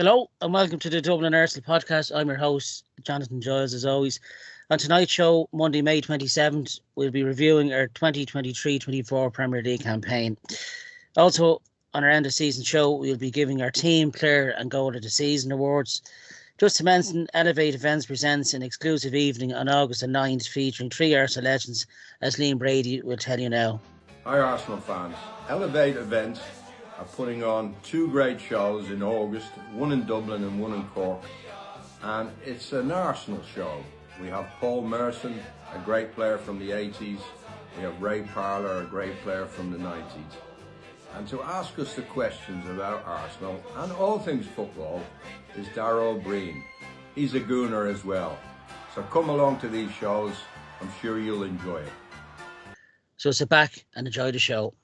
Hello and welcome to the Dublin Arsenal podcast. I'm your host, Jonathan Giles, as always. On tonight's show, Monday, May 27th, we'll be reviewing our 2023-24 Premier League campaign. Also, on our end of season show, we'll be giving our team, player and goal of the season awards. Just to mention, Elevate Events presents an exclusive evening on August the 9th featuring three Arsenal legends, as Liam Brady will tell you now. Hi Arsenal fans, Elevate Events are putting on two great shows in August, one in Dublin and one in Cork, and it's an Arsenal show. We have Paul MERSON, a great player from the 80s, we have Ray Parlour, a great player from the 90s. And to ask us the questions about Arsenal and all things football is Darryl Breen. He's a Gooner as well. So come along to these shows, I'm sure you'll enjoy it. So sit back and enjoy the show.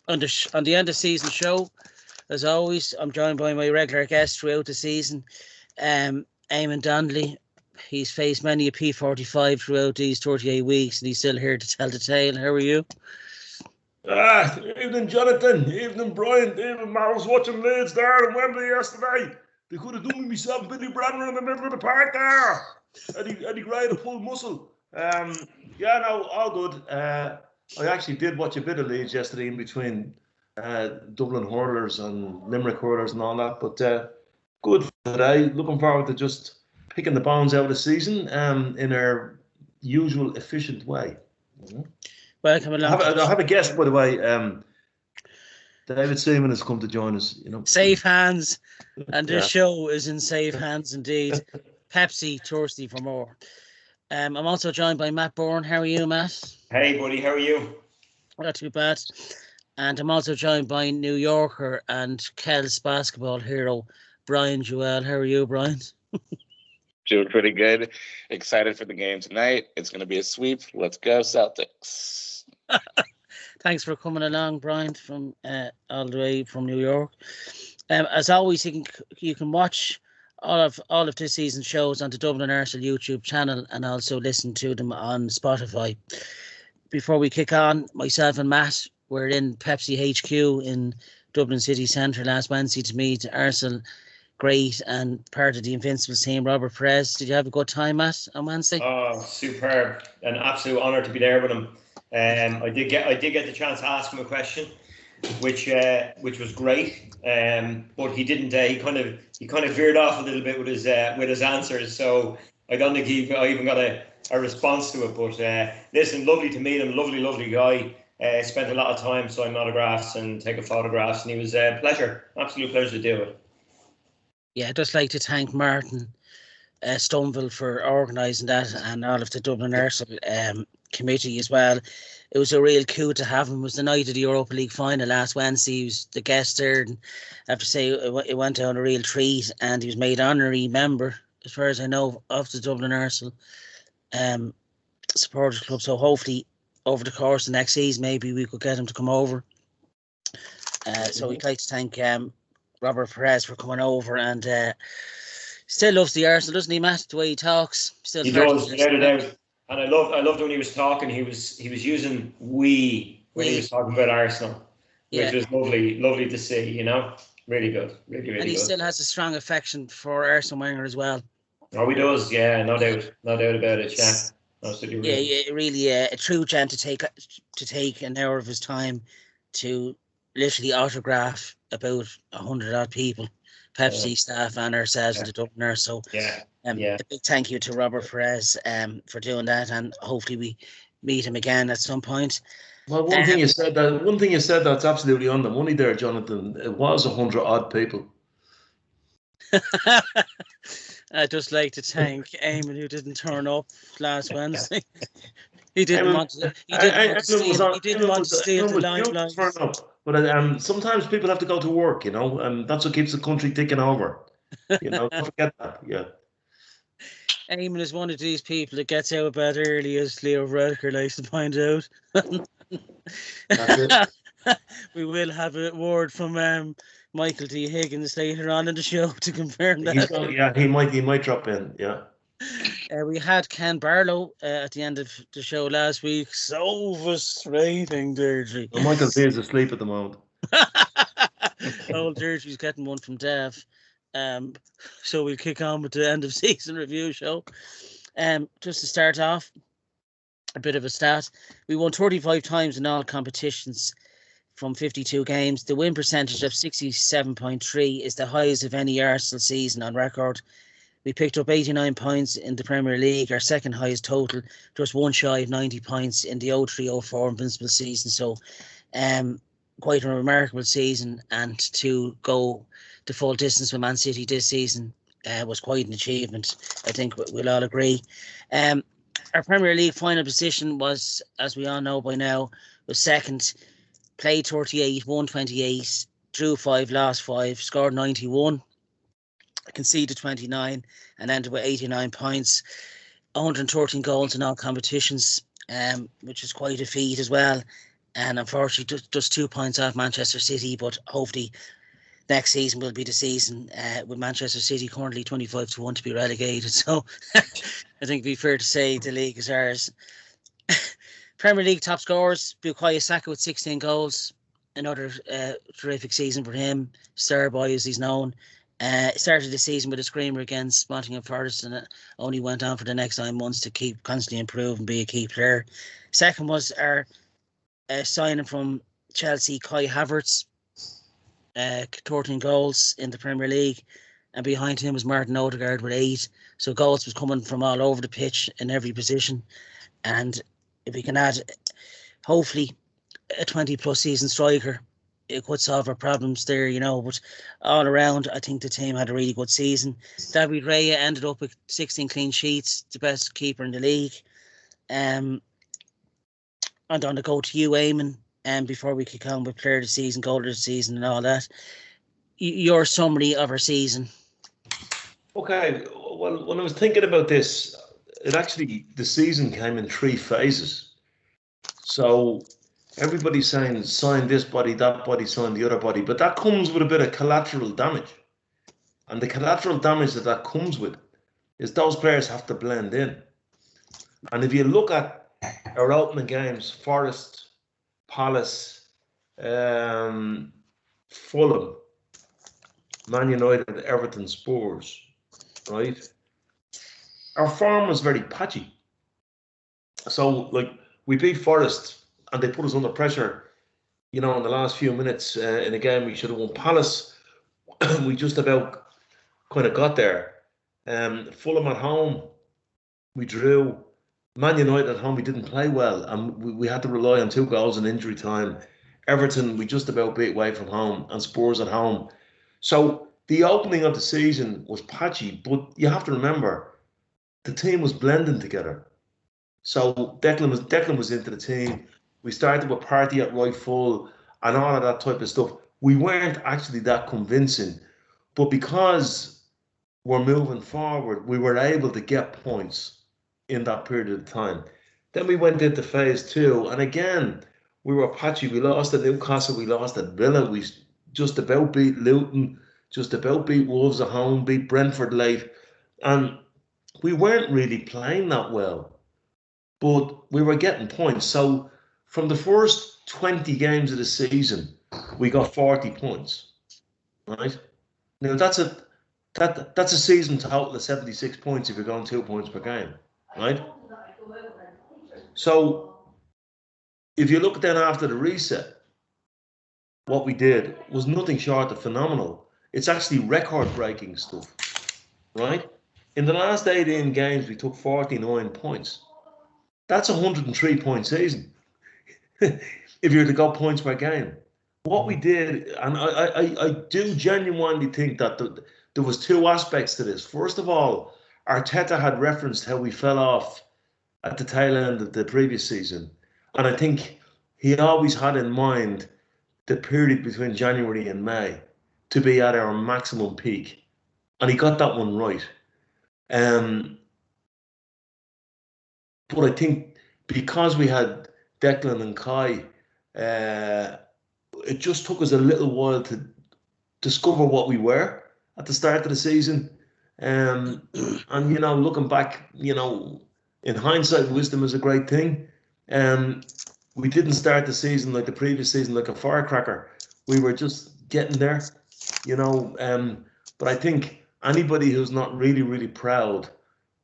On the end of season show, as always, I'm joined by my regular guest throughout the season, Eamonn Donnelly. He's faced many a P45 throughout these 38 weeks, and he's still here to tell the tale. How are you? Evening, Jonathan. Evening, Bryant. Evening, Matt. I was watching Leeds there in Wembley yesterday. They could have done with myself, Billy Brandon in the middle of the park there. Eddie Gray had a full muscle. All good. I actually did watch a bit of Leeds yesterday in between Dublin hurlers and Limerick hurlers and all that. But good for today. Looking forward to just picking the bones out of the season in our usual efficient way. Mm-hmm. Welcome along. I have a guest, by the way. David Seaman has come to join us. Safe hands, and this show is in safe hands indeed. Pepsi, thirsty for more. I'm also joined by Matt Bourne. How are you, Matt? Hey, buddy. How are you? Not too bad. And I'm also joined by New Yorker and Kells basketball hero, Brian Jewell. How are you, Brian? Doing pretty good. Excited for the game tonight. It's going to be a sweep. Let's go, Celtics. Thanks for coming along, Brian, from all the way from New York. As always, you can watch all of this season's shows on the Dublin Arsenal YouTube channel and also listen to them on Spotify. Before we kick on, myself and Matt were in Pepsi HQ in Dublin City Centre last Wednesday to meet Arsenal great and part of the Invincibles team, Robert Pires. Did you have a good time, Matt, on Wednesday? Oh, superb! An absolute honour to be there with him. I did get the chance to ask him a question, which was great. But he didn't. He kind of veered off a little bit with his answers. So I don't think I even got a response to it. But listen, lovely to meet him. Lovely guy. Spent a lot of time signing autographs and taking photographs, and he was a pleasure, absolute pleasure to do it. Yeah, I'd just like to thank Martin Stoneville for organising that and all of the Dublin Arsenal committee as well. It was a real coup to have him. It was the night of the Europa League final last Wednesday. He was the guest there, and I have to say it went down a real treat, and he was made honorary member, as far as I know, of the Dublin Arsenal supporters club. So hopefully over the course of next season maybe we could get him to come over. So we'd like to thank Robert Pires for coming over, and still loves the Arsenal, doesn't he, Matt? The way he talks, still he does, without a doubt. And I loved when he was talking. He was using we when he was talking about Arsenal, which was lovely to see. Really good, really good. And he still has a strong affection for Arsene Wenger as well. Oh, he does, yeah, no doubt about it. Yeah, absolutely. Really, a true gent to take an hour of his time to literally autograph about 100 odd people, Pepsi staff and ourselves at the Dubliner. So a big thank you to Robert Pires for doing that, and hopefully we meet him again at some point. Well, one thing you said that's absolutely on the money there, Jonathan. It was 100 odd people. I'd just like to thank Eamonn, who didn't turn up last Wednesday. He didn't want to steal the limelight. But sometimes people have to go to work, and that's what keeps the country ticking over. Don't forget that. Yeah. Eamonn is one of these people that gets out of bed early, as Leo Varadkar likes to point out. That's it. We will have a word from Michael D. Higgins later on in the show to confirm that. He might drop in. Yeah. We had Ken Barlow at the end of the show last week. So frustrating, Deirdre. Well, Michael P is asleep at the moment. Old Deirdre's getting one from Dev. So we'll kick on with the end of season review show. Just to start off, a bit of a stat. We won 35 times in all competitions from 52 games. The win percentage of 67.3 is the highest of any Arsenal season on record. We picked up 89 points in the Premier League, our second highest total, just one shy of 90 points in the 03-04 Invincible season. So quite a remarkable season, and to go the full distance with Man City this season was quite an achievement. I think we'll all agree. Our Premier League final position was, as we all know by now, was second. Played 38, won 28, drew 5, lost 5, scored 91, conceded 29, and ended with 89 points. 113 goals in all competitions, which is quite a feat as well. And unfortunately, just 2 points off Manchester City, but hopefully next season will be the season with Manchester City currently 25-1 to be relegated. So I think it'd be fair to say the league is ours. Premier League top scorers, Bukayo Saka with 16 goals. Another terrific season for him. Star boy, as he's known. Started the season with a screamer against Nottingham Forest, and it only went on for the next 9 months to keep constantly improve and be a key player. Second was our signing from Chelsea, Kai Havertz, 13 goals in the Premier League, and behind him was Martin Odegaard with 8. So goals was coming from all over the pitch in every position, and if we can add, hopefully, a 20+ season striker, it could solve our problems there, you know. But all around, I think the team had a really good season. David Raya ended up with 16 clean sheets, the best keeper in the league. And I'm going to go to you, Eamonn, before we kick on with player of the season, goal of the season and all that. Your summary of our season. Okay, well, when I was thinking about this, the season came in 3 phases. So everybody's saying sign this body, that body, sign the other body, but that comes with a bit of collateral damage. And the collateral damage that comes with is those players have to blend in. And if you look at our opening games, Forest, Palace, Fulham, Man United, Everton, Spurs, right? Our form was very patchy. So, like, we beat Forest and they put us under pressure, you know, in the last few minutes in a game we should have won. Palace, we just about kind of got there. Fulham at home, we drew. Man United at home, we didn't play well, and we had to rely on 2 goals in injury time. Everton, we just about beat away from home, and Spurs at home. So the opening of the season was patchy, but you have to remember, the team was blending together. So Declan was into the team. We started with Partey at right full and all of that type of stuff. We weren't actually that convincing, but because we're moving forward, we were able to get points in that period of time. Then we went into phase 2, and again, we were patchy. We lost at Newcastle, we lost at Villa, we just about beat Luton, just about beat Wolves at home, beat Brentford late, and we weren't really playing that well, but we were getting points. So from the first 20 games of the season, we got 40 points, right? Now that's a season total of 76 points if you're going 2 points per game, right? So if you look then after the reset, what we did was nothing short of phenomenal. It's actually record-breaking stuff, right? In the last 18 games, we took 49 points. That's a 103-point season. If you're to go points per game. What we did, and I do genuinely think that there was 2 aspects to this. First of all, Arteta had referenced how we fell off at the tail end of the previous season. And I think he always had in mind the period between January and May to be at our maximum peak. And he got that one right. But I think because we had Declan and Kai, it just took us a little while to discover what we were at the start of the season. And looking back, in hindsight, wisdom is a great thing. We didn't start the season like the previous season, like a firecracker. We were just getting there, but I think anybody who's not really, really proud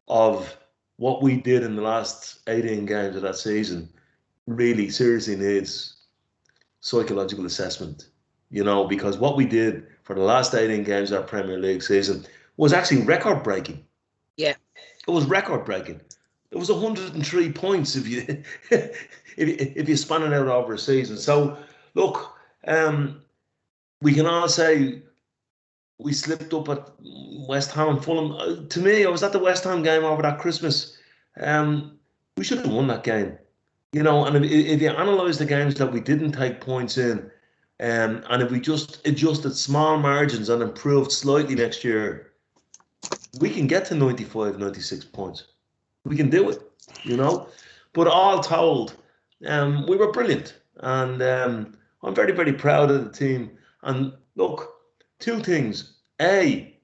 of what we did in the last 18 games of that season really seriously needs psychological assessment, because what we did for the last 18 games of our Premier League season was actually record breaking. Yeah. It was record breaking. It was 103 points if you if you span it out over a season. So look, we can all say we slipped up at West Ham and Fulham. To me, I was at the West Ham game over that Christmas. We should have won that game. And if you analyse the games that we didn't take points in, and if we just adjusted small margins and improved slightly next year, we can get to 95, 96 points. We can do it, But all told, we were brilliant. And I'm very, very proud of the team. And look, two things. A,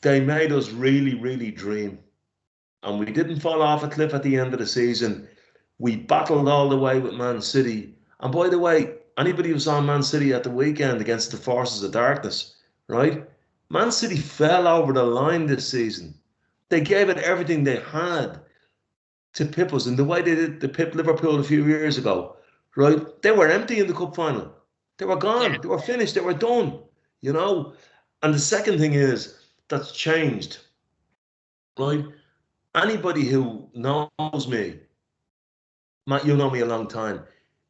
they made us really, really dream. And we didn't fall off a cliff at the end of the season. We battled all the way with Man City. And by the way, anybody who saw Man City at the weekend against the Forces of Darkness, right? Man City fell over the line this season. They gave it everything they had to pip us in the way they did to pip Liverpool a few years ago, right? They were empty in the cup final. They were gone. They were finished. They were done, And the second thing is that's changed, right? Anybody who knows me, Matt, you know me a long time.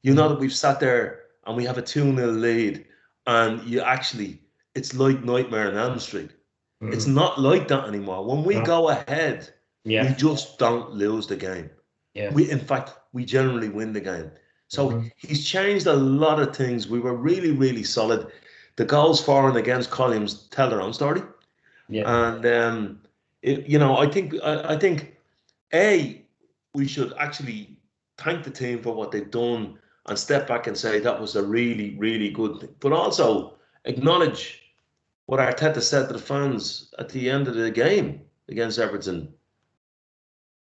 You know that we've sat there and we have a 2-0 lead, and it's like Nightmare on Elm Street. Mm. It's not like that anymore. When we go ahead, we just don't lose the game. Yeah. In fact, we generally win the game. So he's changed a lot of things. We were really, really solid. The goals for and against columns tell their own story. Yeah. And I think we should actually thank the team for what they've done and step back and say that was a really, really good thing. But also acknowledge what Arteta said to the fans at the end of the game against Everton.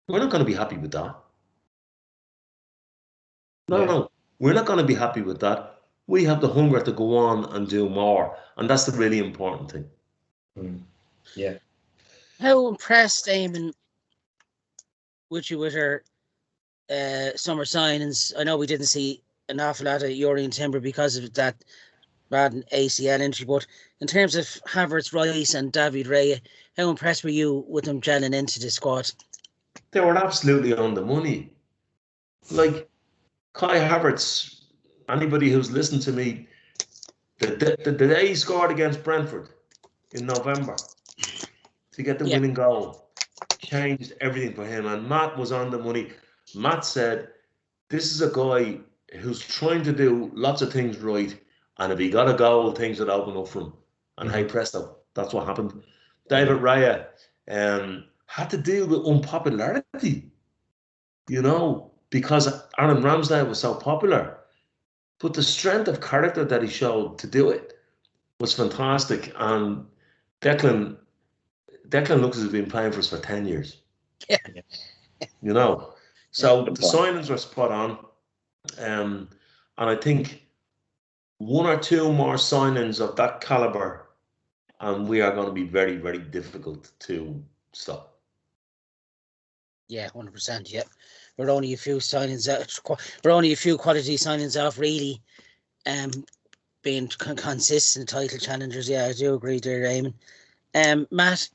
We're not going to be happy with that. No, we're not going to be happy with that. We have the hunger to go on and do more, and that's the really important thing. Yeah. How impressed, Eamonn, with you with her summer signings? I know we didn't see an awful lot of Yuri and Timber because of that bad ACL injury, but in terms of Havertz, Rice and David Raya, how impressed were you with them gelling into the squad? They were absolutely on the money. Like Kai Havertz, anybody who's listened to me, the day he scored against Brentford in November to get the winning goal changed everything for him. And Matt was on the money. Matt said, this is a guy who's trying to do lots of things right, and if he got a goal, things would open up for him. And hey presto, that's what happened. David Raya had to deal with unpopularity, because Aaron Ramsdale was so popular. But the strength of character that he showed to do it was fantastic. And Declan looks as if he's been playing for us for 10 years. Yeah. So the signings were spot on. And I think one or two more signings of that caliber, and we are going to be very, very difficult to stop. Yeah, 100%. Yeah, we're only a few signings out. We're only a few quality signings off, really. Being consistent title challengers. Yeah, I do agree there, Eamonn. Matt,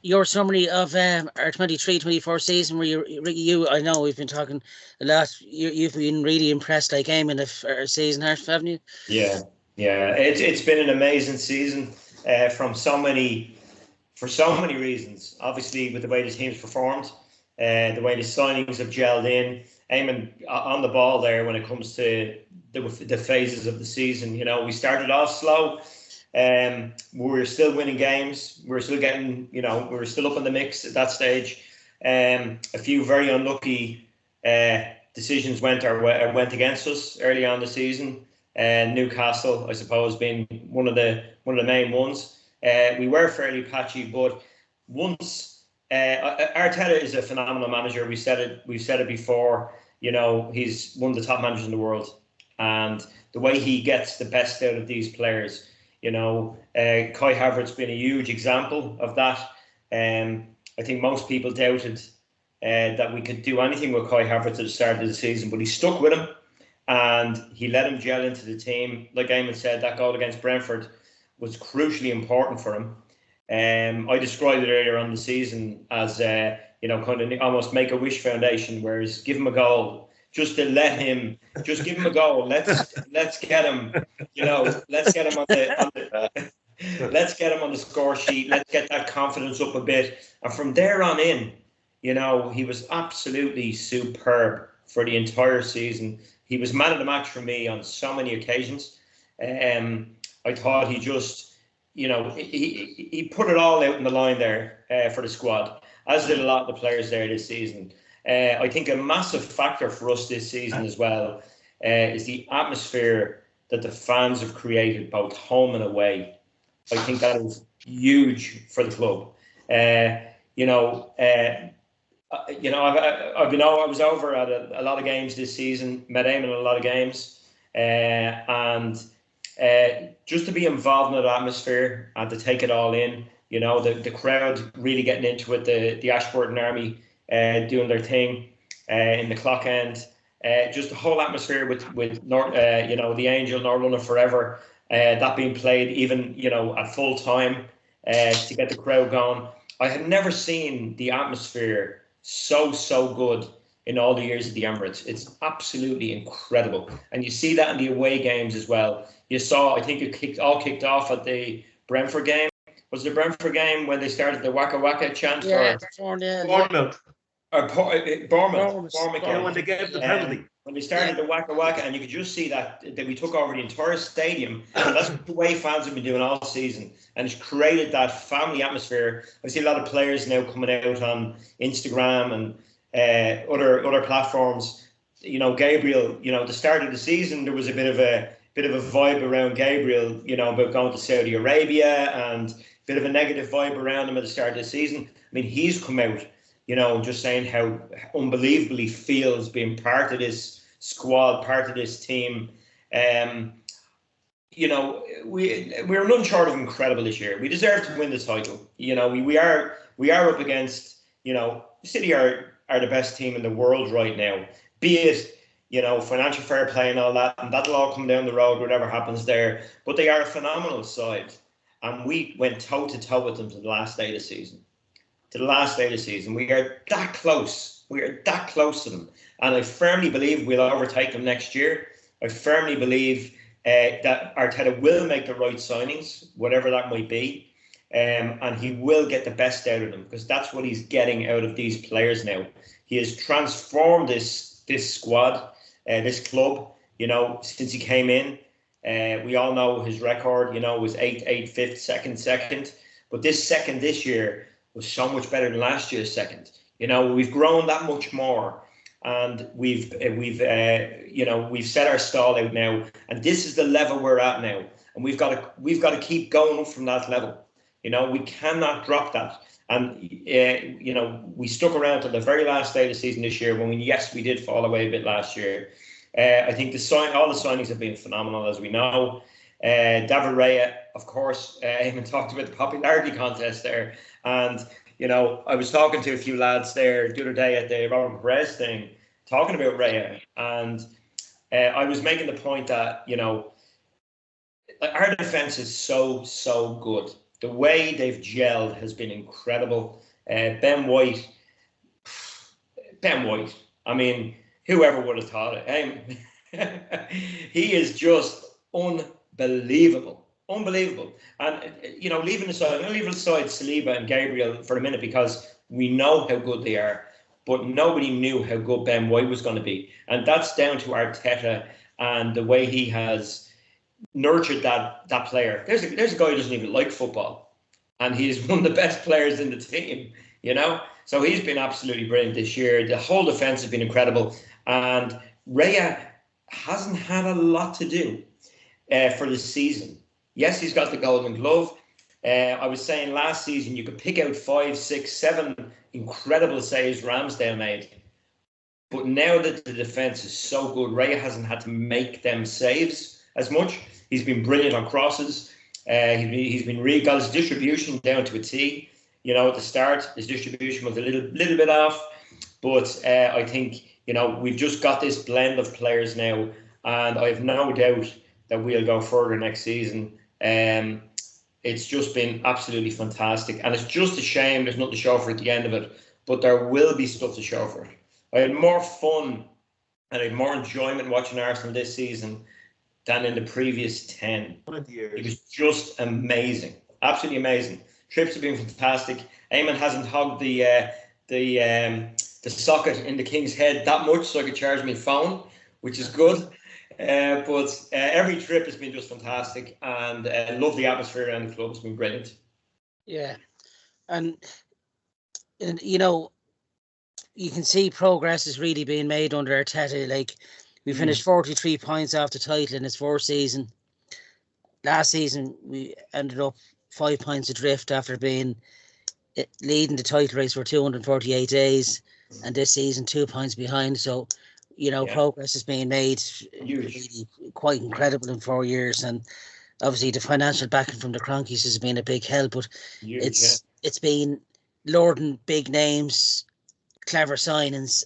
your summary of our 23-24 season, where you, I know we've been talking a lot. You've been really impressed, like Eamonn, of our season, haven't you? Yeah. It's been an amazing season for so many reasons. Obviously, with the way the team's performed, the way the signings have gelled in. Eamonn on the ball there when it comes to the phases of the season. We started off slow. We were still winning games. We were still getting, we were still up in the mix at that stage. A few very unlucky decisions went against us early on the season. Newcastle, I suppose, being one of the main ones. We were fairly patchy, but once Arteta is a phenomenal manager. We've said it before. You know, he's one of the top managers in the world, and the way he gets the best out of these players. You know, Kai Havertz's been a huge example of that. I think most people doubted that we could do anything with Kai Havertz at the start of the season, but he stuck with him and he let him gel into the team. Like Eamonn said, that goal against Brentford was crucially important for him. I described it earlier on the season as, you know, kind of almost Make-A-Wish Foundation, whereas give him a goal, just to let him, just give him a goal. Let's get him, you know, let's get him on the let's get him on the score sheet. Let's get that confidence up a bit. And from there on in, you know, he was absolutely superb for the entire season. He was man of the match for me on so many occasions. I thought he just, you know, he put it all out in the line there for the squad, as did a lot of the players there this season. I think a massive factor for us this season as well is the atmosphere that the fans have created, both home and away. I think that is huge for the club. I was over at a lot of games this season, met Eamonn in a lot of games, and just to be involved in that atmosphere and to take it all in, you know, the crowd really getting into it, the Ashburton Army doing their thing in the clock end, just the whole atmosphere with the Angel, Nor Runner Forever, that being played even, you know, at full time to get the crowd going. I had never seen the atmosphere so good in all the years at the Emirates. It's absolutely incredible. And you see that in the away games as well. You saw, I think it kicked off at the Brentford game. Was the Brentford game when they started the Waka Waka chant? Yeah, Bournemouth. Bournemouth. Yeah, when they gave the penalty. When they started the Waka Waka, and you could just see that we took over the entire stadium. And that's the way fans have been doing all season. And it's created that family atmosphere. I see a lot of players now coming out on Instagram and other platforms. You know, Gabriel, you know, the start of the season, there was a bit of a vibe around Gabriel, you know, about going to Saudi Arabia, and a bit of a negative vibe around him at the start of the season. I mean, he's come out, you know, just saying how unbelievably he feels being part of this squad, part of this team. You know, we're none short of incredible this year. We deserve to win the title. You know, we are up against, you know, City are the best team in the world right now. Be it, you know, financial fair play and all that, and that'll all come down the road, whatever happens there. But they are a phenomenal side, and we went toe to toe with them to the last day of the season. We are that close. We are that close to them. And I firmly believe we'll overtake them next year. I firmly believe that Arteta will make the right signings, whatever that might be. And he will get the best out of them, because that's what he's getting out of these players now. He has transformed this squad, this club, you know, since he came in. We all know his record, you know, was 8th, 5th, second. But this second this year was so much better than last year's second. You know, we've grown that much more, and we've set our stall out now, and this is the level we're at now, and we've got to keep going up from that level. You know, we cannot drop that. And you know, we stuck around till the very last day of the season this year, when we did fall away a bit last year. I think all the signings have been phenomenal, as we know. David Raya, of course, Eamonn talked about the popularity contest there. And, you know, I was talking to a few lads there the other day at the Robert Pires thing, talking about Raya. And I was making the point that, you know, our defence is so good. The way they've gelled has been incredible. Ben White. I mean, whoever would have thought it? He is just unbelievable. And, you know, leaving aside Saliba and Gabriel for a minute, because we know how good they are, but nobody knew how good Ben White was going to be. And that's down to Arteta and the way he has nurtured that player. There's a guy who doesn't even like football, and he's one of the best players in the team, you know. So he's been absolutely brilliant this year. The whole defense has been incredible, and Raya hasn't had a lot to do for the season. Yes, he's got the Golden Glove. I was saying last season you could pick out 5, 6, 7 incredible saves Ramsdale made. But now that the defence is so good, Ray hasn't had to make them saves as much. He's been brilliant on crosses. He's been really got his distribution down to a T. You know, at the start, his distribution was a little bit off. But I think, you know, we've just got this blend of players now. And I have no doubt that we'll go further next season. It's just been absolutely fantastic. And it's just a shame there's nothing to show for it at the end of it. But there will be stuff to show for it. I had more fun and I had more enjoyment watching Arsenal this season than in the previous 10. 20 years. It was just amazing. Absolutely amazing. Trips have been fantastic. Eamonn hasn't hogged the socket in the King's Head that much so I could charge my phone, which is good. But every trip has been just fantastic, and I love the atmosphere around the club. It's been brilliant. Yeah, and you know, you can see progress is really being made under Arteta. Like, we finished 43 points off the title in his first season. Last season, we ended up 5 points adrift after being leading the title race for 248 days, and this season 2 points behind. So, you know, progress is being made. Really quite incredible in 4 years, and obviously the financial backing from the Cronkies has been a big help. But it's been loading big names, clever signings,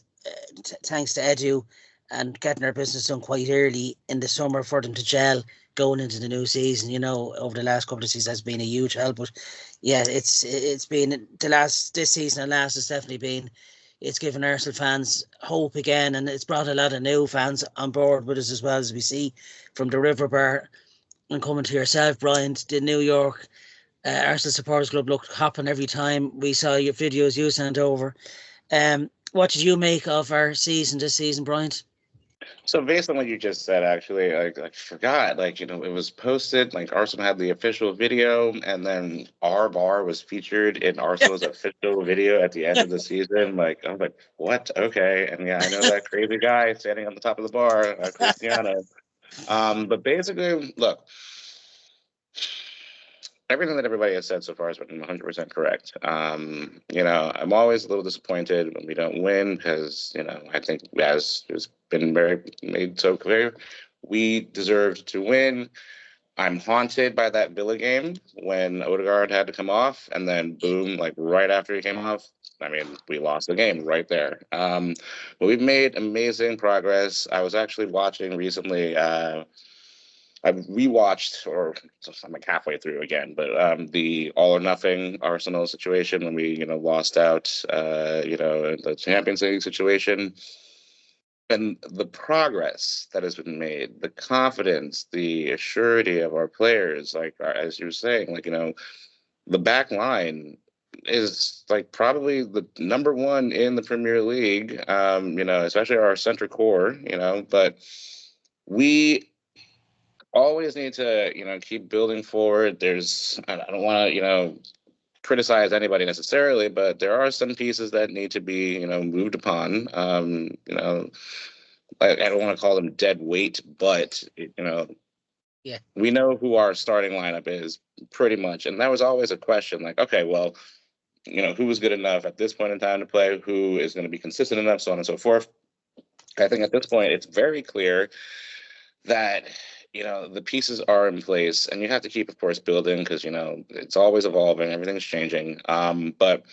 thanks to Edu, and getting our business done quite early in the summer for them to gel going into the new season. You know, over the last couple of seasons has been a huge help. But yeah, it's been this season and last has definitely been. It's given Arsenal fans hope again, and it's brought a lot of new fans on board with us as well, as we see from the River Bar and coming to yourself, Bryant, the New York Arsenal Supporters Club looked hopping every time we saw your videos you sent over. What did you make of our season this season, Bryant? So based on what you just said, actually, I forgot, like, you know, it was posted, like Arsenal had the official video, and then our bar was featured in Arsenal's official video at the end of the season. Like, I was like, what? Okay. And yeah, I know that crazy guy standing on the top of the bar, Cristiano. But basically, look, everything that everybody has said so far has been 100% correct. You know, I'm always a little disappointed when we don't win because, you know, I think as it's been made so clear, we deserved to win. I'm haunted by that Villa game when Odegaard had to come off, and then boom, like right after he came off, I mean, we lost the game right there. But we've made amazing progress. I was actually watching recently. I rewatched, or I'm like halfway through again, but the All or Nothing Arsenal situation when we, you know, lost out, you know, in the Champions League situation, and the progress that has been made, the confidence, the assurity of our players, like as you were saying, like, you know, the back line is like probably the number one in the Premier League, you know, especially our center core, you know, but we always need to, you know, keep building forward. I don't want to, you know, criticize anybody necessarily, but there are some pieces that need to be, you know, moved upon. You know, I don't want to call them dead weight, but, you know, we know who our starting lineup is pretty much. And that was always a question, like, okay, well, you know, who was good enough at this point in time to play, who is going to be consistent enough, so on and so forth. I think at this point, it's very clear that, you know, the pieces are in place, and you have to keep, of course, building because, you know, it's always evolving, everything's changing. But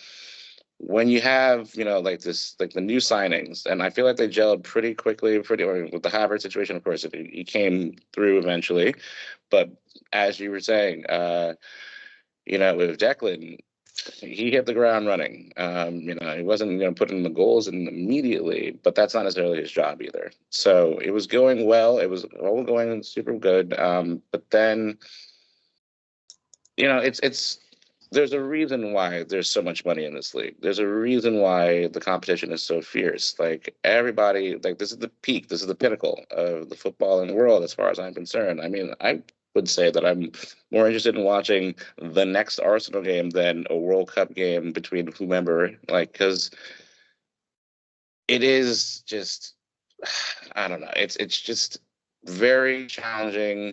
when you have, you know, like this, like the new signings, and I feel like they gelled pretty quickly, with the Havertz situation, of course, he came through eventually. But as you were saying, you know, with Declan, he hit the ground running. You know, he wasn't, you know, putting the goals in immediately, but that's not necessarily his job either. So it was going well. It was all going super good. But then, you know, there's a reason why there's so much money in this league. There's a reason why the competition is so fierce. Like everybody, like this is the peak. This is the pinnacle of the footballing world, as far as I'm concerned. I mean, I would say that I'm more interested in watching the next Arsenal game than a World Cup game between whomever, like, because it is just, I don't know, it's just very challenging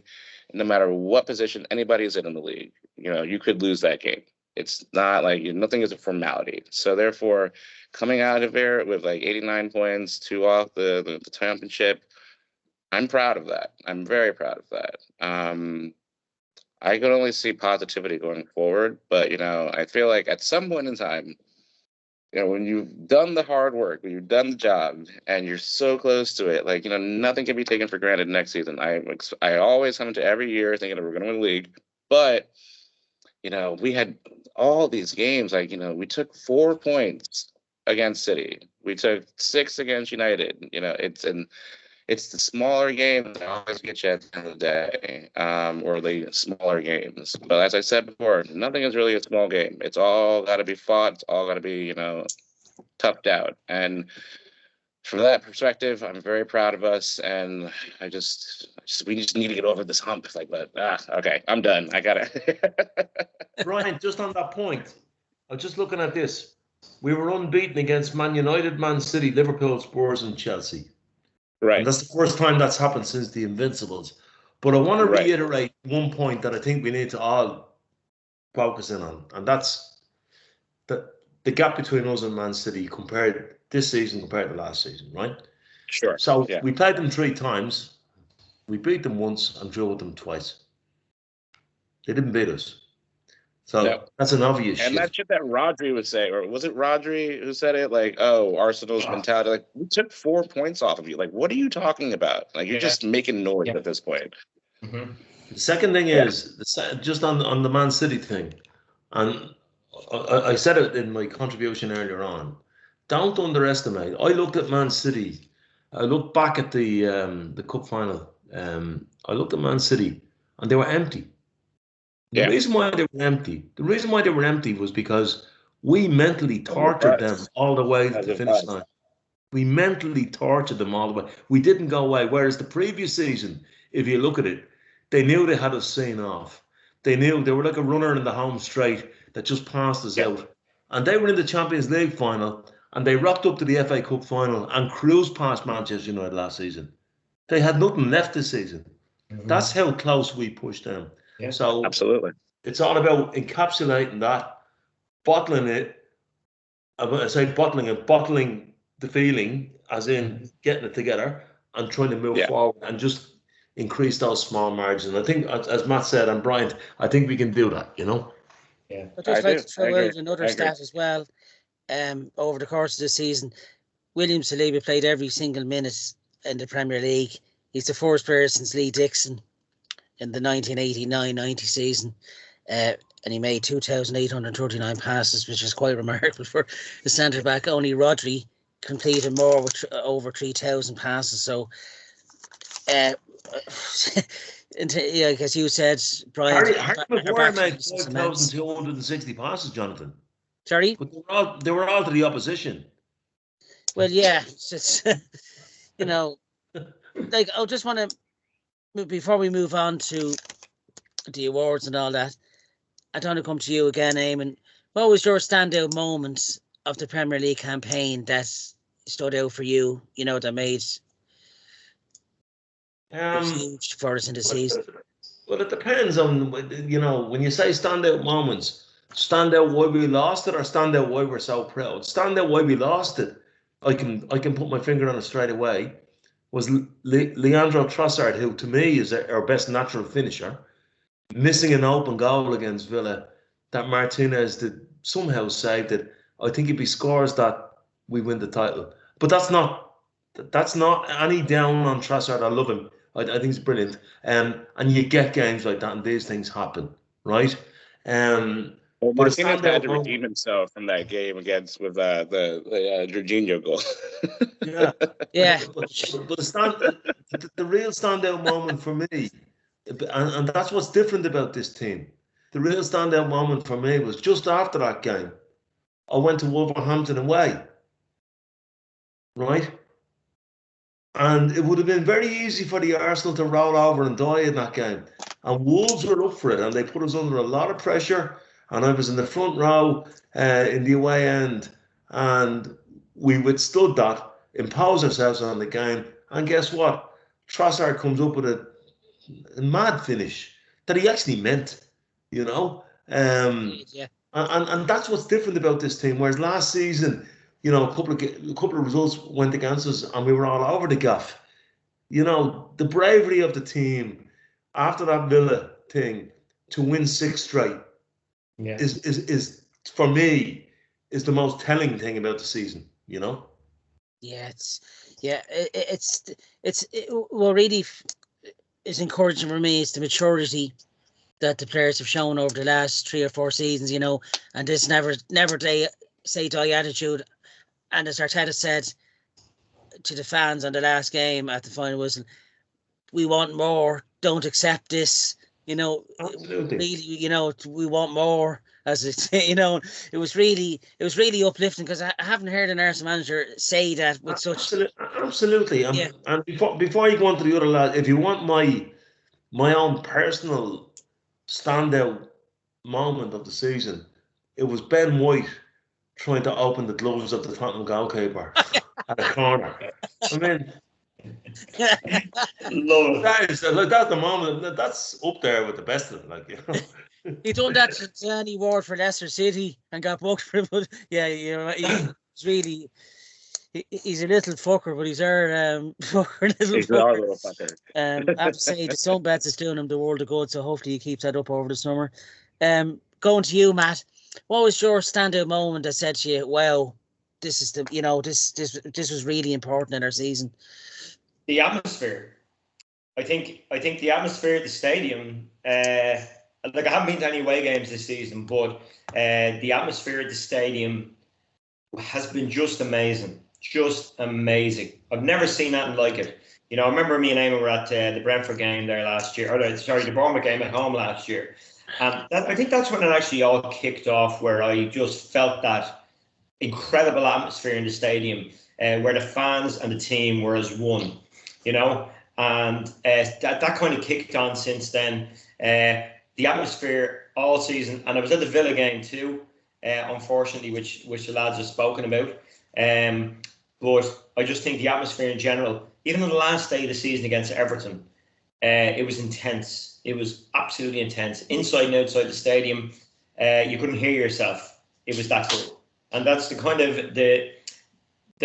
no matter what position anybody's in the league. you could lose that game. It's not like nothing is a formality. So therefore, coming out of there with like 89 points, 2 off the championship, I'm proud of that. I'm very proud of that. I could only see positivity going forward, but I feel like at some point in time, when you've done the hard work, when you've done the job, and you're so close to it, like nothing can be taken for granted next season. I always come into every year thinking that we're going to win the league, but we had all these games. Like we took 4 points against City, we took 6 against United. It's the smaller games that always get you at the end of the day, or the smaller games. But as I said before, nothing is really a small game. It's all got to be fought. It's all got to be, toughed out. And from that perspective, I'm very proud of us. And we just need to get over this hump. Okay, I'm done. I got it. Bryant, just on that point, I was just looking at this. We were unbeaten against Man United, Man City, Liverpool, Spurs, and Chelsea. Right. And that's the first time that's happened since the Invincibles. But I want to reiterate one point that I think we need to all focus in on, and that's the gap between us and Man City compared this season compared to last season, right? Sure. So we played them 3 times. We beat them once and drew with them twice. They didn't beat us. So that's an obvious shift. And that shit that Rodri would say, or was it Rodri who said it? Like, oh, Arsenal's mentality. Like, we took 4 points off of you. Like, what are you talking about? Like, you're just making noise at this point. Mm-hmm. The second thing is, just on the Man City thing, and I said it in my contribution earlier on, don't underestimate. I looked at Man City. I looked back at the cup final. I looked at Man City, and they were empty. The reason why they were empty was because we mentally tortured them all the way to the finish line. We mentally tortured them all the way. We didn't go away. Whereas the previous season, if you look at it, they knew they had us seen off. They knew they were like a runner in the home straight that just passed us out. And they were in the Champions League final, and they rocked up to the FA Cup final and cruised past Manchester United last season. They had nothing left this season. Mm-hmm. That's how close we pushed them. Yeah, so absolutely, it's all about encapsulating that, bottling it. I say bottling it, bottling the feeling, as in getting it together and trying to move forward and just increase those small margins. I think, as Matt said, and Bryant, I think we can do that. Yeah, I'd just like to throw out another stat as well. Over the course of the season, William Saliba played every single minute in the Premier League. He's the first player since Lee Dixon in the 1989-90 season, and he made 2,839 passes, which is quite remarkable for the centre back. Only Rodri completed more with over 3,000 passes. So, I guess you said, Brian, Harry Maguire made 5,260 passes, Jonathan. Sorry, but they were all to the opposition. Well, yeah, it's just, like I just want to. Before we move on to the awards and all that, I want to come to you again, Eamonn. What was your standout moment of the Premier League campaign that stood out for you, that made huge for us in the season? Well, it depends on, when you say standout moments, standout why we lost it or standout why we're so proud. Standout why we lost it, I can put my finger on it straight away. Was Leandro Trossard, who to me is our best natural finisher, missing an open goal against Villa that Martinez did somehow saved it. I think if he scores that, we win the title. But that's not any down on Trossard. I love him. I think he's brilliant. And you get games like that, and these things happen, right? Well, Martinez had to redeem himself from that game with the Jorginho goal. Yeah. But the real standout moment for me, and that's what's different about this team. The real standout moment for me was just after that game. I went to Wolverhampton away, right? And it would have been very easy for the Arsenal to roll over and die in that game. And Wolves were up for it, and they put us under a lot of pressure. And I was in the front row in the away end, and we withstood that, imposed ourselves on the game. And guess what? Trossard comes up with a mad finish that he actually meant, Yeah. And that's what's different about this team. Whereas last season, you know, a couple of results went against us, and we were all over the gaff. You know, the bravery of the team after that Villa thing to win 6 straight is for me is the most telling thing about the season. You know. Yeah, what really is encouraging for me is the maturity that the players have shown over the last 3 or 4 seasons, you know, and this never say die attitude. And as Arteta said to the fans on the last game at the final whistle, we want more, don't accept this, you know. Absolutely. Really, you know, we want more, as it's, you know. It was really uplifting, because I haven't heard an Arsenal manager say that with such. Absolutely. Yeah. And before you go on to the other lad, if you want my own personal standout moment of the season, it was Ben White trying to open the gloves of the Tottenham goalkeeper at a corner. I mean, that's the moment. That's up there with the best of them. Like, you know. He done that to Danny Ward for Leicester City and got booked for it. But yeah, you know, he's really. He's a little fucker, but he's our fucker, little He's fucker. our little fucker. I have to say, the Sunbets is doing him the world of good, so hopefully he keeps that up over the summer. Going to you, Matt. What was your standout moment that said to you, "Wow, this is the, you know, this was really important in our season"? The atmosphere. I think the atmosphere at the stadium. Like, I haven't been to any away games this season, but the atmosphere at the stadium has been just amazing. Just amazing. I've never seen anything like it. You know, I remember me and Eamonn were at the Brentford game there last year, the Bournemouth game at home last year. And I think that's when it actually all kicked off, where I just felt that incredible atmosphere in the stadium, where the fans and the team were as one, you know. And that kind of kicked on since then. The atmosphere all season, and I was at the Villa game too, unfortunately, which the lads have spoken about. But I just think the atmosphere in general, even on the last day of the season against Everton, it was intense. It was absolutely intense. Inside and outside the stadium, you couldn't hear yourself. It was that good. And that's the kind of the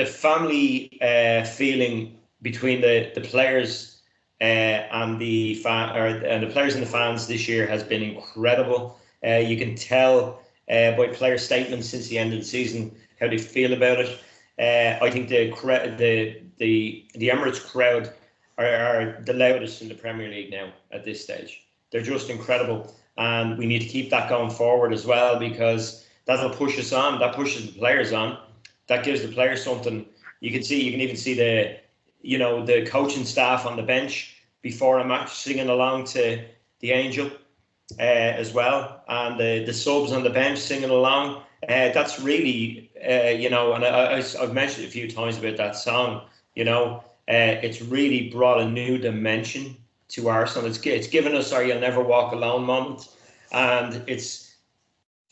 family feeling between the players and the players and the fans this year has been incredible. You can tell by player statements since the end of the season how they feel about it. I think the Emirates crowd are the loudest in the Premier League now at this stage. They're just incredible, and we need to keep that going forward as well, because that'll push us on. That pushes the players on. That gives the players something. You can even see the coaching staff on the bench before a match singing along to the Angel as well, and the subs on the bench singing along. That's really, and I've mentioned a few times about that song. You know, it's really brought a new dimension to Arsenal. It's given us our "You'll Never Walk Alone" moment, and it's,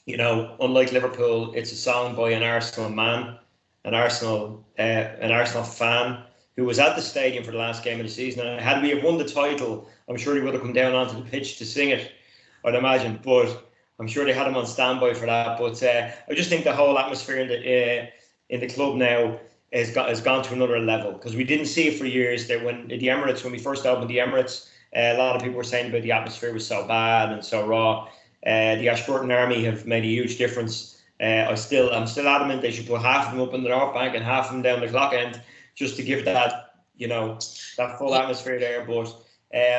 unlike Liverpool, it's a song by an Arsenal man, an Arsenal fan who was at the stadium for the last game of the season. And had we have won the title, I'm sure he would have come down onto the pitch to sing it, I'd imagine. But I'm sure they had him on standby for that. But I just think the whole atmosphere in the club now has gone to another level, because we didn't see it for years. That when we first opened the Emirates, a lot of people were saying about the atmosphere was so bad and so raw. The Ashburton Army have made a huge difference. I'm still adamant they should put half of them up in the North Bank and half of them down the clock end, just to give that that full atmosphere there. But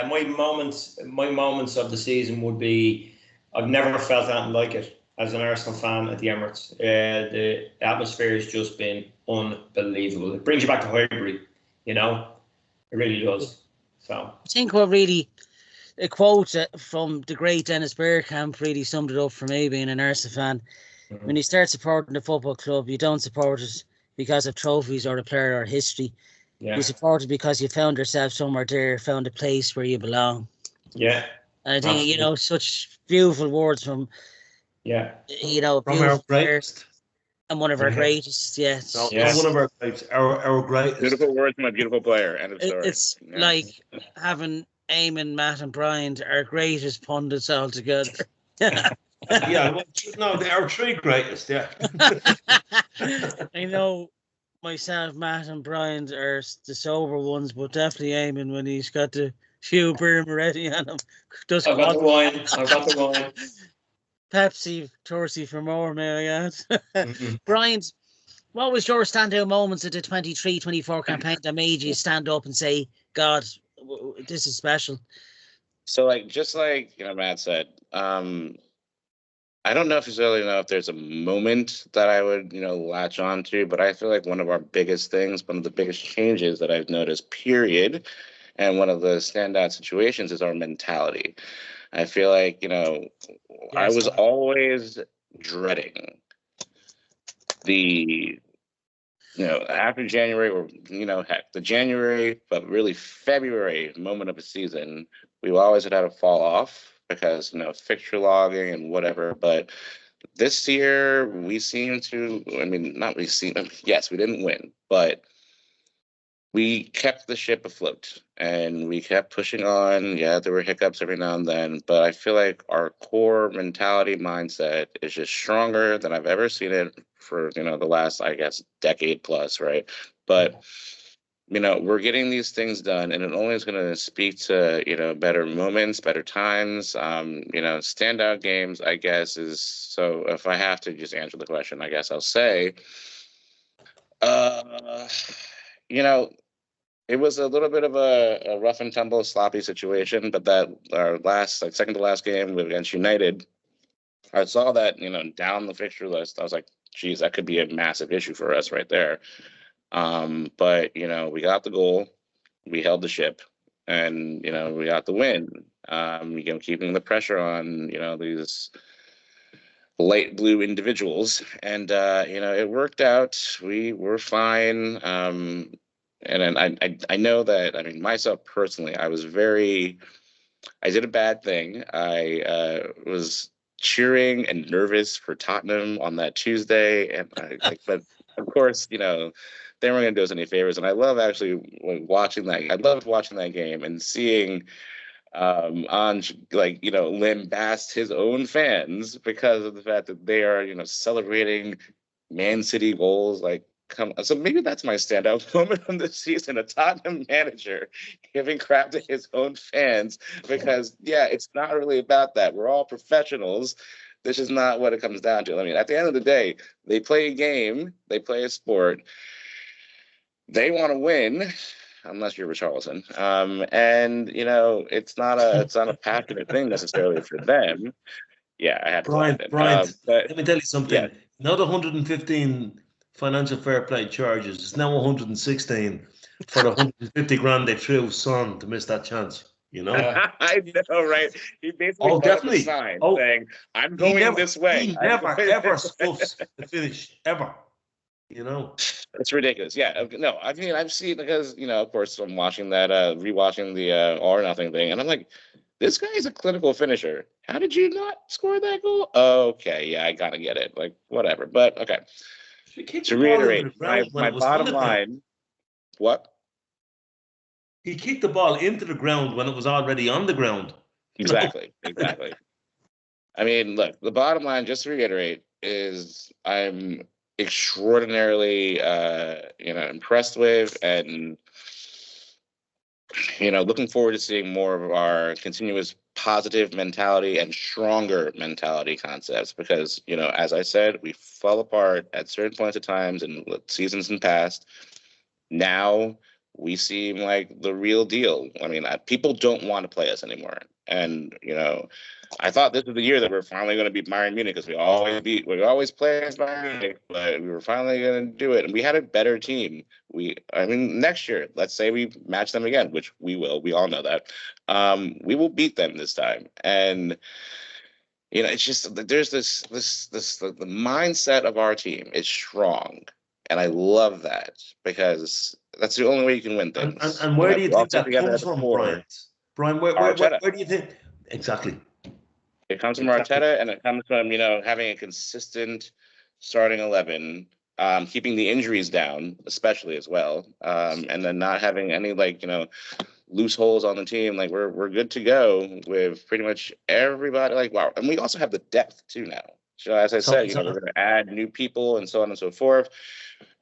my moments of the season would be, I've never felt anything like it as an Arsenal fan at the Emirates. The atmosphere has just been unbelievable. It brings you back to Highbury, it really does. So I think what really, a quote from the great Dennis Bergkamp really summed it up for me, being an Arsenal fan. Mm-hmm. When you start supporting the football club, you don't support it because of trophies or a player or history. Yeah. You support it because you found yourself somewhere there, found a place where you belong. Yeah. And I think, absolutely, such beautiful words from, from our greatest. And one of our greatest, yes. No, yeah. One of our greats, our greatest. Beautiful words from a beautiful player. End of story. It's like having Eamonn, Matt and Bryant, our greatest pundits all together. Yeah, well, no, they are three greatest. Yeah. I know myself, Matt, and Brian are the sober ones, but definitely Eamonn when he's got the few beer ready on him. Does I've got the wine. I've got the wine. Pepsi, thirsty for more, may I add? Mm-hmm. Brian, what was your standout moments of the 23-24 campaign that made you stand up and say, God, this is special? So, like, just like, Matt said, I don't necessarily know if there's a moment that I would, latch on to, but I feel like one of our biggest things, one of the biggest changes that I've noticed, period, and one of the standout situations is our mentality. I feel like, I was always dreading the, after January, or, heck, the January, but really February moment of a season, we always had to fall off because, fixture logging and whatever. But this year, we seem to, yes, we didn't win, but we kept the ship afloat and we kept pushing on. Yeah, there were hiccups every now and then, but I feel like our core mentality mindset is just stronger than I've ever seen it for, the last, I guess, decade plus, right? But, we're getting these things done, and it only is going to speak to, better moments, better times, standout games, I guess, is, so if I have to just answer the question, I guess I'll say, it was a little bit of a rough and tumble, sloppy situation, but that our last, second to last game against United, I saw that, down the fixture list. I was like, geez, that could be a massive issue for us right there. But, we got the goal, we held the ship, and, we got the win. Keeping the pressure on, these light blue individuals. And, it worked out. We were fine. And I know that, myself personally, I did a bad thing. I was cheering and nervous for Tottenham on that Tuesday. And but of course, they weren't going to do us any favors. And I love actually watching that. I loved watching that game and seeing Ange, lambast his own fans because of the fact that they are, celebrating Man City goals. So maybe that's my standout moment from this season, a Tottenham manager giving crap to his own fans because, yeah, it's not really about that. We're all professionals. This is not what it comes down to. At the end of the day, they play a game, they play a sport, they want to win, unless you're Richarlison. And, it's not a passionate thing necessarily for them. Yeah, I had to Bryant, but let me tell you something. Yeah. Now the 115 financial fair play charges is now 116 for the 150 grand they threw Son to miss that chance. I know, right? He basically definitely sign saying, "I'm He going this way." He never ever scuffs the finish ever. It's ridiculous. Yeah, no, I've seen, because of course I'm watching that, rewatching the All or Nothing thing, and I'm like, this guy is a clinical finisher. How did you not score that goal? Okay, yeah, I gotta get it. Whatever. But okay. To reiterate, my bottom line. What? He kicked the ball into the ground when it was already on the ground. Exactly. Exactly. Look, the bottom line, just to reiterate, is I'm extraordinarily, impressed with, and, looking forward to seeing more of our continuous positive mentality and stronger mentality concepts because, as I said, we fell apart at certain points of times in seasons in past. Now we seem like the real deal. People don't want to play us anymore. And, I thought this was the year that we're finally going to beat Bayern Munich because we always play against Bayern Munich, but we were finally going to do it. And we had a better team. Next year, let's say we match them again, which we will. We all know that. We will beat them this time. And, it's just, there's the mindset of our team is strong. And I love that because that's the only way you can win things. And where do you think that comes from, Brian? Brian, where do you think? Exactly. It comes from Arteta, and it comes from, having a consistent starting 11, keeping the injuries down, especially as well, and then not having any loose holes on the team. Like we're good to go with pretty much everybody. Like wow, and we also have the depth too now. So as I said, we're going to add new people and so on and so forth,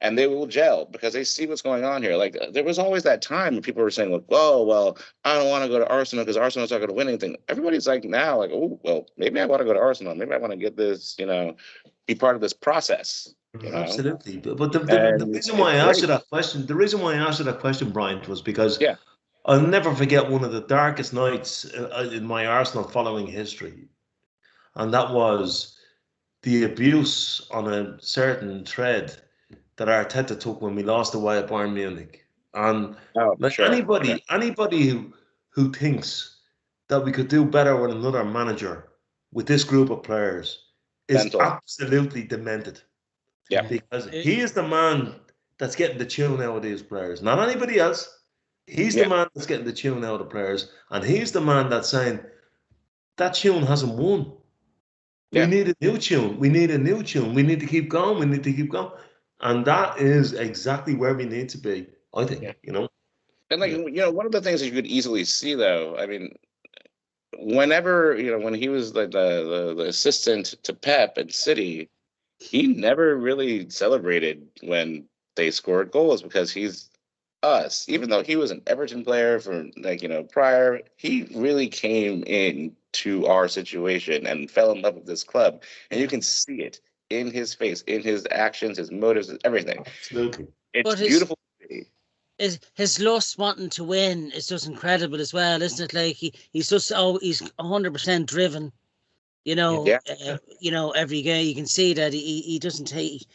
and they will gel because they see what's going on here. Like there was always that time when people were saying, like, "Oh, well, I don't want to go to Arsenal because Arsenal's not going to win anything." Everybody's like now, like, "Oh, well, maybe I want to go to Arsenal. Maybe I want to get this, be part of this process." Absolutely, but the reason why I asked you that question, Bryant, was because I'll never forget one of the darkest nights in my Arsenal following history, and that was the abuse on a certain thread that Arteta took when we lost away at Bayern Munich. And anybody who thinks that we could do better with another manager with this group of players is absolutely demented. Yeah, because he is the man that's getting the tune out of these players, not anybody else. He's the man that's getting the tune out of the players, and he's the man that's saying that tune hasn't won. We need a new tune. We need a new tune. We need to keep going. We need to keep going. And that is exactly where we need to be, I think, And one of the things that you could easily see, though, I mean, whenever, when he was like the assistant to Pep at City, he never really celebrated when they scored goals because he's us. Even though he was an Everton player from prior, he really came in to our situation and fell in love with this club, and you can see it in his face, in his actions, his motives, everything. Absolutely, it's beautiful. His lust wanting to win is just incredible as well, isn't it? Like he's just he's 100% driven. Every game you can see that he doesn't take.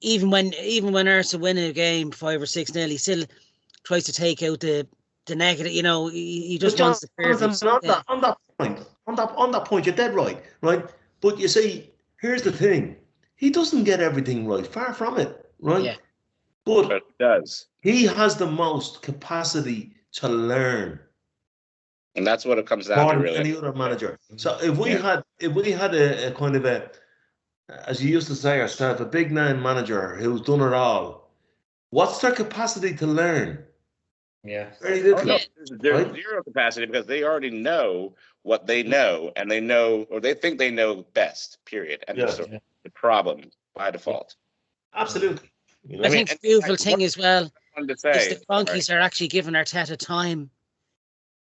Even when Arsenal win a game 5 or 6-0, he still tries to take out the negative. He just wants the on that point, you're dead right. But you see, here's the thing: he doesn't get everything right. Far from it, right? Yeah. But he does. He has the most capacity to learn, and that's what it comes down to, really. Any other manager. So if we had a kind of a, as you used to say yourself, a big name manager who's done it all, what's their capacity to learn? Yeah. Very little. There's zero capacity because they already know what they know, and they know, or they think they know best, period. And that's the problem by default. Absolutely. I think the beautiful thing as well is the Cronkies are actually giving Arteta time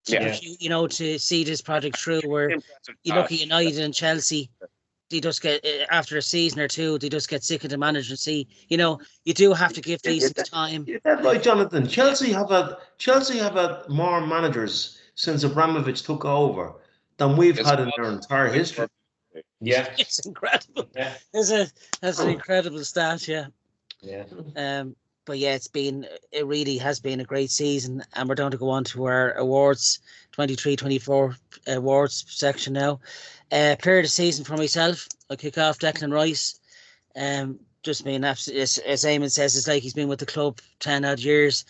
to see this project through, where you look at United and Chelsea, they just get, after a season or two, they just get sick of the manager and see, you do have to give these things time. That's right, Jonathan. Chelsea have had more managers since Abramovich took over than we've had in our entire history. Yeah. It's incredible. Yeah. That's an incredible stat, yeah. But yeah, it really has been a great season, and we're going to go on to our awards, 23-24 awards section now. Player of the season for myself, I'll kick off Declan Rice. Just being absolutely, as Eamonn says, it's like he's been with the club 10 odd years.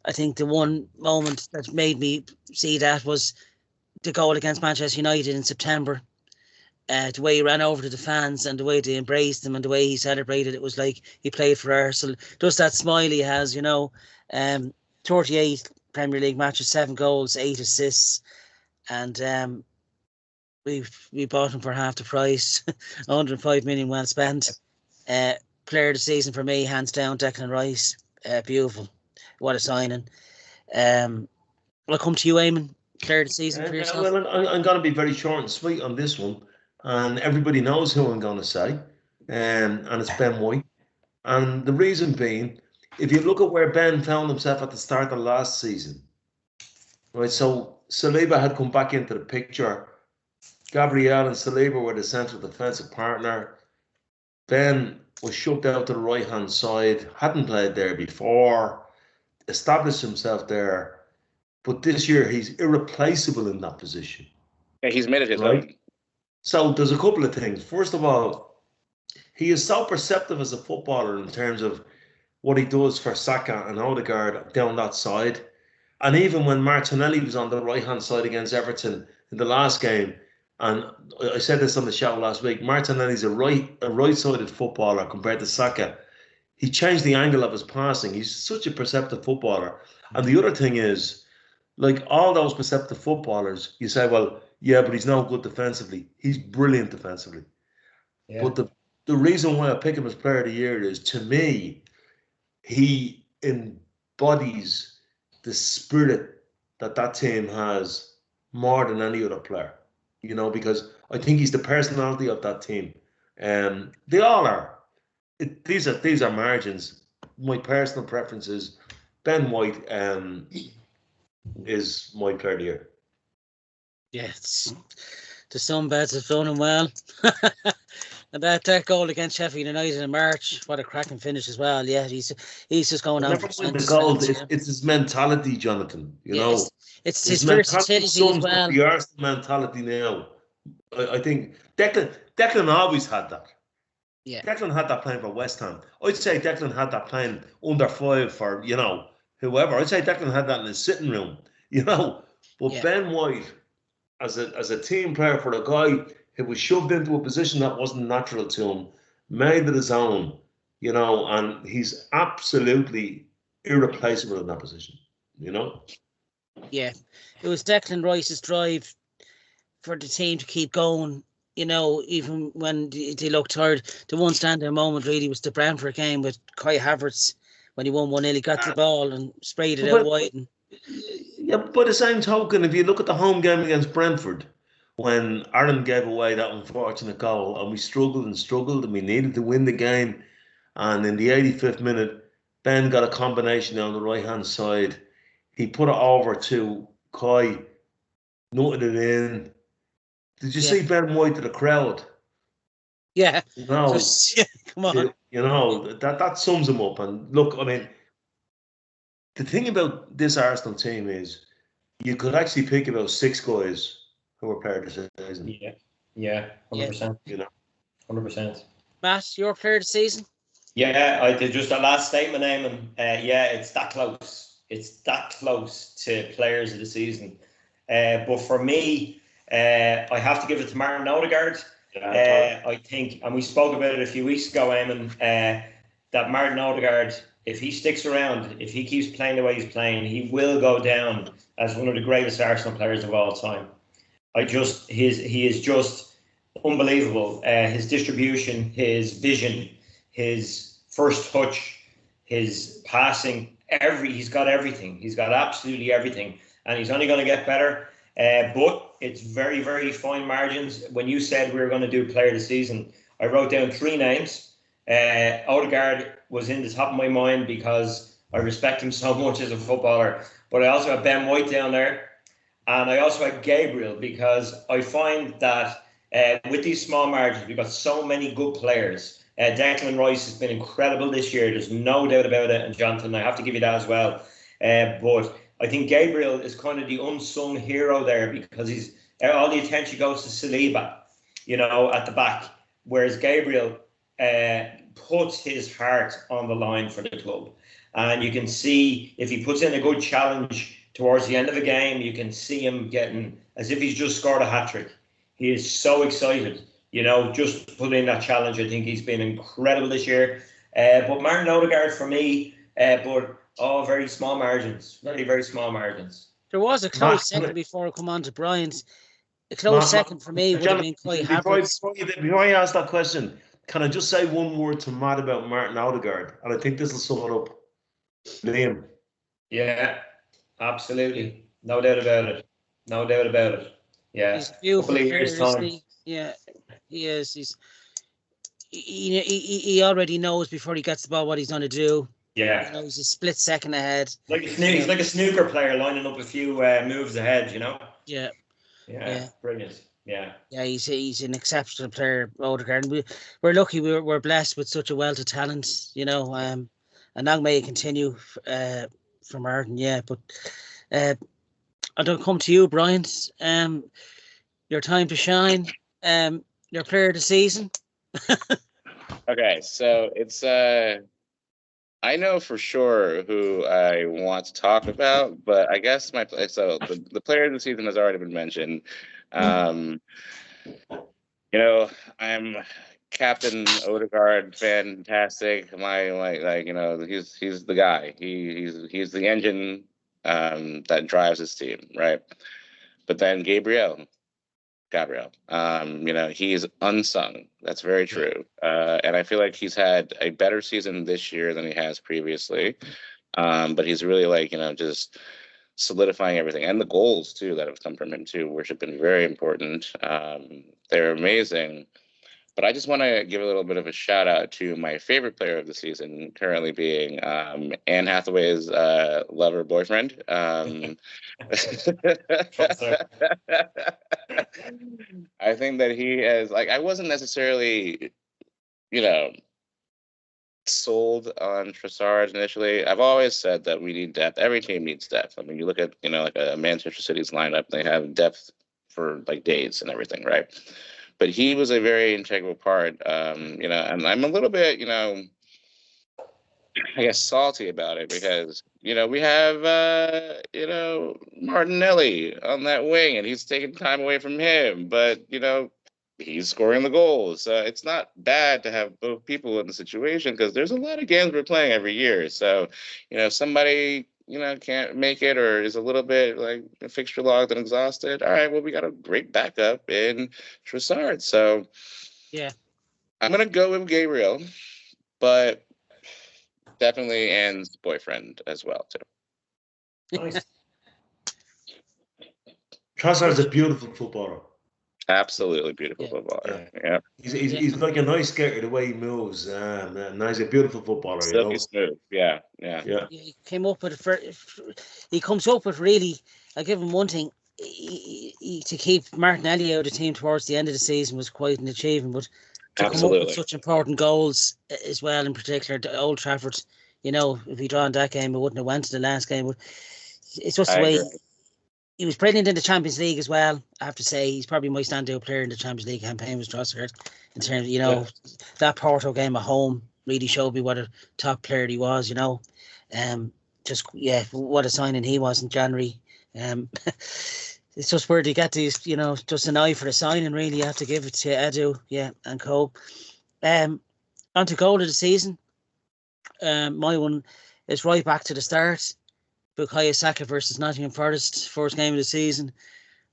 I think the one moment that made me see that was the goal against Manchester United in September. The way he ran over to the fans and the way they embraced him and the way he celebrated, it was like he played for Arsenal. Just that smile he has, 38 Premier League matches, 7 goals, 8 assists, and we bought him for half the price, 105 million well spent. Player of the season for me, hands down, Declan Rice. Beautiful, what a signing. I'll come to you, Eamonn. Player of the season for yourself. Well, I'm going to be very short and sweet on this one. And everybody knows who I'm going to say, and it's Ben White. And the reason being, if you look at where Ben found himself at the start of last season, right? So Saliba had come back into the picture. Gabriel and Saliba were the central defensive partner. Ben was shoved out to the right-hand side, hadn't played there before, established himself there. But this year, he's irreplaceable in that position. Yeah, he's made it his own. So there's a couple of things. First of all, he is so perceptive as a footballer in terms of what he does for Saka and Odegaard down that side. And even when Martinelli was on the right-hand side against Everton in the last game, and I said this on the show last week, Martinelli's a right-sided footballer compared to Saka. he changed the angle of his passing. He's such a perceptive footballer. And the other thing is, like all those perceptive footballers, you say, well, yeah, but he's no good defensively. He's brilliant defensively. Yeah. But the reason why I pick him as player of the year is, to me, he embodies the spirit that team has more than any other player. You know, because I think he's the personality of that team. They all are. These are margins. My personal preference is Ben White is my player of the year. Yeah, the Sunbeds have done him well. And that goal against Sheffield United in March, what a cracking finish as well. Yeah, he's just going on. Never mind the goal. It's his mentality, Jonathan. You know, it's his versatility as well. The Arsenal mentality now. I think Declan always had that. Yeah, Declan had that playing for West Ham. I'd say Declan had that playing under 5 for, you know, whoever. I'd say Declan had that in his sitting room, you know. But yeah. Ben White, as a team player, for a guy who was shoved into a position that wasn't natural to him, made it his own, you know, and he's absolutely irreplaceable in that position, you know. Yeah, it was Declan Rice's drive for the team to keep going, you know, even when they looked tired. The one standout moment really was the Brentford game with Kai Havertz when he won 1-0. He got the ball and sprayed it out wide. And... Yeah, by the same token, if you look at the home game against Brentford, when Aaron gave away that unfortunate goal, and we struggled and we needed to win the game, and in the 85th minute, Ben got a combination on the right-hand side. He put it over to Kai, nutted it in. Did you see Ben White to the crowd? Yeah. No. Come on. You know, that sums him up. And look, I mean, the thing about this Arsenal team is you could actually pick about 6 guys who were player of the season. Yeah, 100%. You know, 100%. Matt, your player of the season? Yeah, I did just a last statement, Eamonn. Yeah, it's that close. It's that close to players of the season. But for me, I have to give it to Martin Odegaard. I think, and we spoke about it a few weeks ago, Eamonn, that Martin Odegaard, if he sticks around, if he keeps playing the way he's playing, he will go down as one of the greatest Arsenal players of all time. He is just unbelievable. His distribution, his vision, his first touch, his passing, he's got everything. He's got absolutely everything, and he's only going to get better. But it's very, very fine margins. When you said we were going to do player of the season, I wrote down 3 names. Odegaard was in the top of my mind because I respect him so much as a footballer. But I also have Ben White down there. And I also have Gabriel, because I find that with these small margins, we've got so many good players. Declan Rice has been incredible this year. There's no doubt about it. And Jonathan, I have to give you that as well. But I think Gabriel is kind of the unsung hero there, because he's all the attention goes to Saliba, you know, at the back. Whereas Gabriel puts his heart on the line for the club. And you can see if he puts in a good challenge towards the end of the game, you can see him getting as if he's just scored a hat-trick. He is so excited, you know, just to put in that challenge. I think he's been incredible this year. But Martin Odegaard for me, very small margins, very, very small margins. There was a close second before I come on to Bryant. A close second for me would have been Kai Havertz. Before I ask that question, can I just say one word to Matt about Martin Odegaard? And I think this will sum it up. Liam. Yeah. Absolutely, no doubt about it. No doubt about it. Yeah, he's beautiful. Yeah, he is. He already knows before he gets the ball what he's going to do. Yeah, you know, he's a split second ahead. He's like a snooker player lining up a few moves ahead. You know. Yeah. Brilliant. Yeah. Yeah, he's an exceptional player, Odegaard. We're lucky. We're blessed with such a wealth of talent. You know, and long may it continue. From Arden, yeah, but I don't come to you, Bryant. Your time to shine. Your player of the season. Okay, so it's I know for sure who I want to talk about, but I guess the player of the season has already been mentioned. You know, I'm Captain Odegaard, fantastic. He's the guy. He's the engine that drives his team, right? But then Gabriel, he's unsung. That's very true. And I feel like he's had a better season this year than he has previously. But he's really just solidifying everything, and the goals too that have come from him too, which have been very important. They're amazing. But I just want to give a little bit of a shout out to my favorite player of the season, currently being Anne Hathaway's lover boyfriend. I think that he has, I wasn't necessarily, sold on Trossard initially. I've always said that we need depth. Every team needs depth. I mean, you look at, a Manchester City's lineup, they have depth for days and everything, right? But he was a very integral part, and I'm a little bit, I guess, salty about it because, we have, Martinelli on that wing and he's taking time away from him. But, he's scoring the goals. It's not bad to have both people in the situation because there's a lot of games we're playing every year. So, somebody can't make it or is a little bit fixture logged and exhausted. All right, well, we got a great backup in Trossard. So yeah, I'm going to go with Gabriel, but definitely Anne's boyfriend as well, too. Nice. Trossard's a beautiful footballer. Absolutely beautiful footballer. Yeah. He's like a nice skater the way he moves. And he's a beautiful footballer. Silky smooth. Yeah. He came up with he comes up with really. I give him one thing. To keep Martinelli out of the team towards the end of the season was quite an achievement. But to come up with such important goals as well, in particular, to Old Trafford. If he drawn that game, it wouldn't have went to the last game. But it's just the way. He was brilliant in the Champions League as well. I have to say, he's probably my standout player in the Champions League campaign was Trossard. In terms of, that Porto game at home really showed me what a top player he was, what a signing he was in January. It's just where they get these, just an eye for the signing, really. You have to give it to Edu, and co. On to goal of the season. My one is right back to the start. Bukayo Saka versus Nottingham Forest, first game of the season.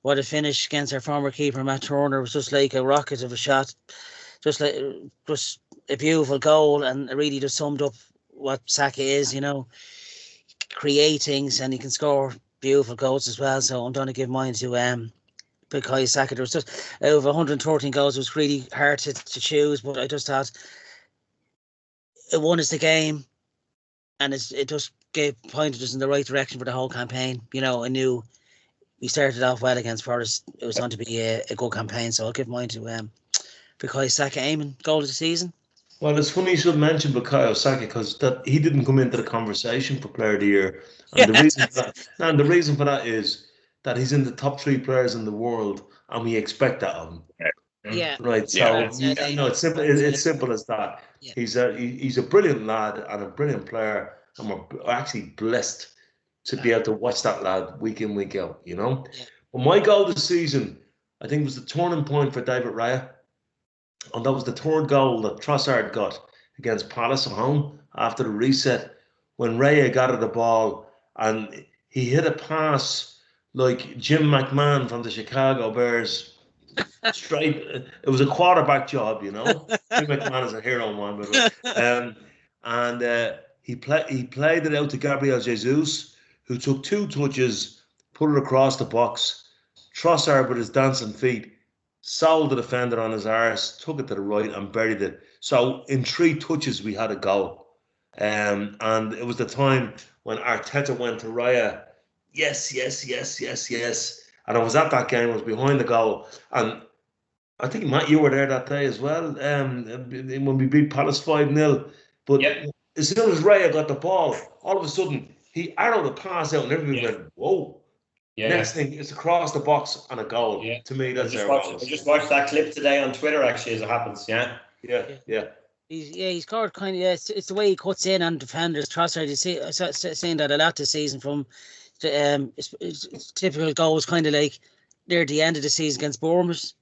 What a finish against our former keeper, Matt Turner. It was just like a rocket of a shot. Just a beautiful goal, and it really just summed up what Saka is, create things, and he can score beautiful goals as well. So I'm going to give mine to Bukayo Saka. There was just, out of 113 goals, it was really hard to choose, but I just thought it won us the game, and it just pointed us in the right direction for the whole campaign. I knew we started off well against Forest. It was going to be a good campaign, so I'll give mine to Bukayo Saka. Eamonn, goal of the season. Well, it's funny you should mention Bukayo Saka because that he didn't come into the conversation for Player of the Year, and the reason for that is that he's in the top 3 players in the world, and we expect that of him. Yeah. Right. So it's simple. It's simple as that. Yeah. He's a brilliant lad and a brilliant player. And we're actually blessed to be able to watch that lad week in, week out, Yeah. Well, my goal this season, I think, was the turning point for David Raya. And that was the third goal that Trossard got against Palace at home after the reset, when Raya got at the ball and he hit a pass like Jim McMahon from the Chicago Bears. Straight. It was a quarterback job, Jim McMahon is a hero, man. He played it out to Gabriel Jesus, who took 2 touches, put it across the box. Trossard, with his dancing feet, sold the defender on his arse, took it to the right and buried it. So in 3 touches, we had a goal. And it was the time when Arteta went to Raya, yes. And I was at that game, I was behind the goal. And I think, Matt, you were there that day as well, when we beat Palace 5-0. But as soon as Raya got the ball, all of a sudden, he arrowed a pass out and everybody went, whoa. Next thing, it's across the box and a goal. Yeah. To me, that's our goal. I just watched that clip today on Twitter, actually, as it happens. Yeah. He's scored kind of. It's the way he cuts in on defenders. Trossard, you see, saying that a lot this season from. It's typical goals, kind of like near the end of the season against Bournemouth,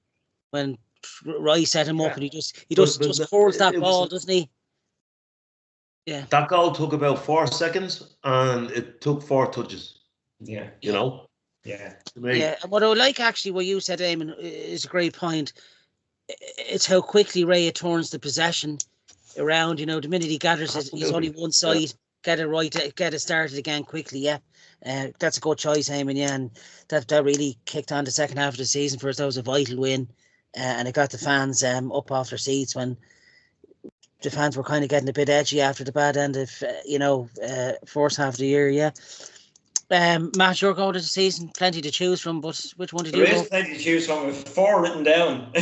when Rice set him up, Yeah. and he just But curls that it ball, was doesn't he? Yeah. that goal took about 4 seconds, and it took 4 touches. Yeah. You know, Yeah. to me. Yeah, and what I like actually, what you said, Eamon, is a great point. It's how quickly Raya turns the possession around. You know, the minute he gathers it, he's only one side. Get it right, get it started again quickly. Yeah, that's a good choice, Eamon. Yeah, and that really kicked on the second half of the season for us. That was a vital win, and it got the fans up off their seats when the fans were kind of getting a bit edgy after the bad end of first half of the year. Yeah. Matt, your goal of the season, plenty to choose from, but which one did you There go? is plenty to choose from, with 4 written down.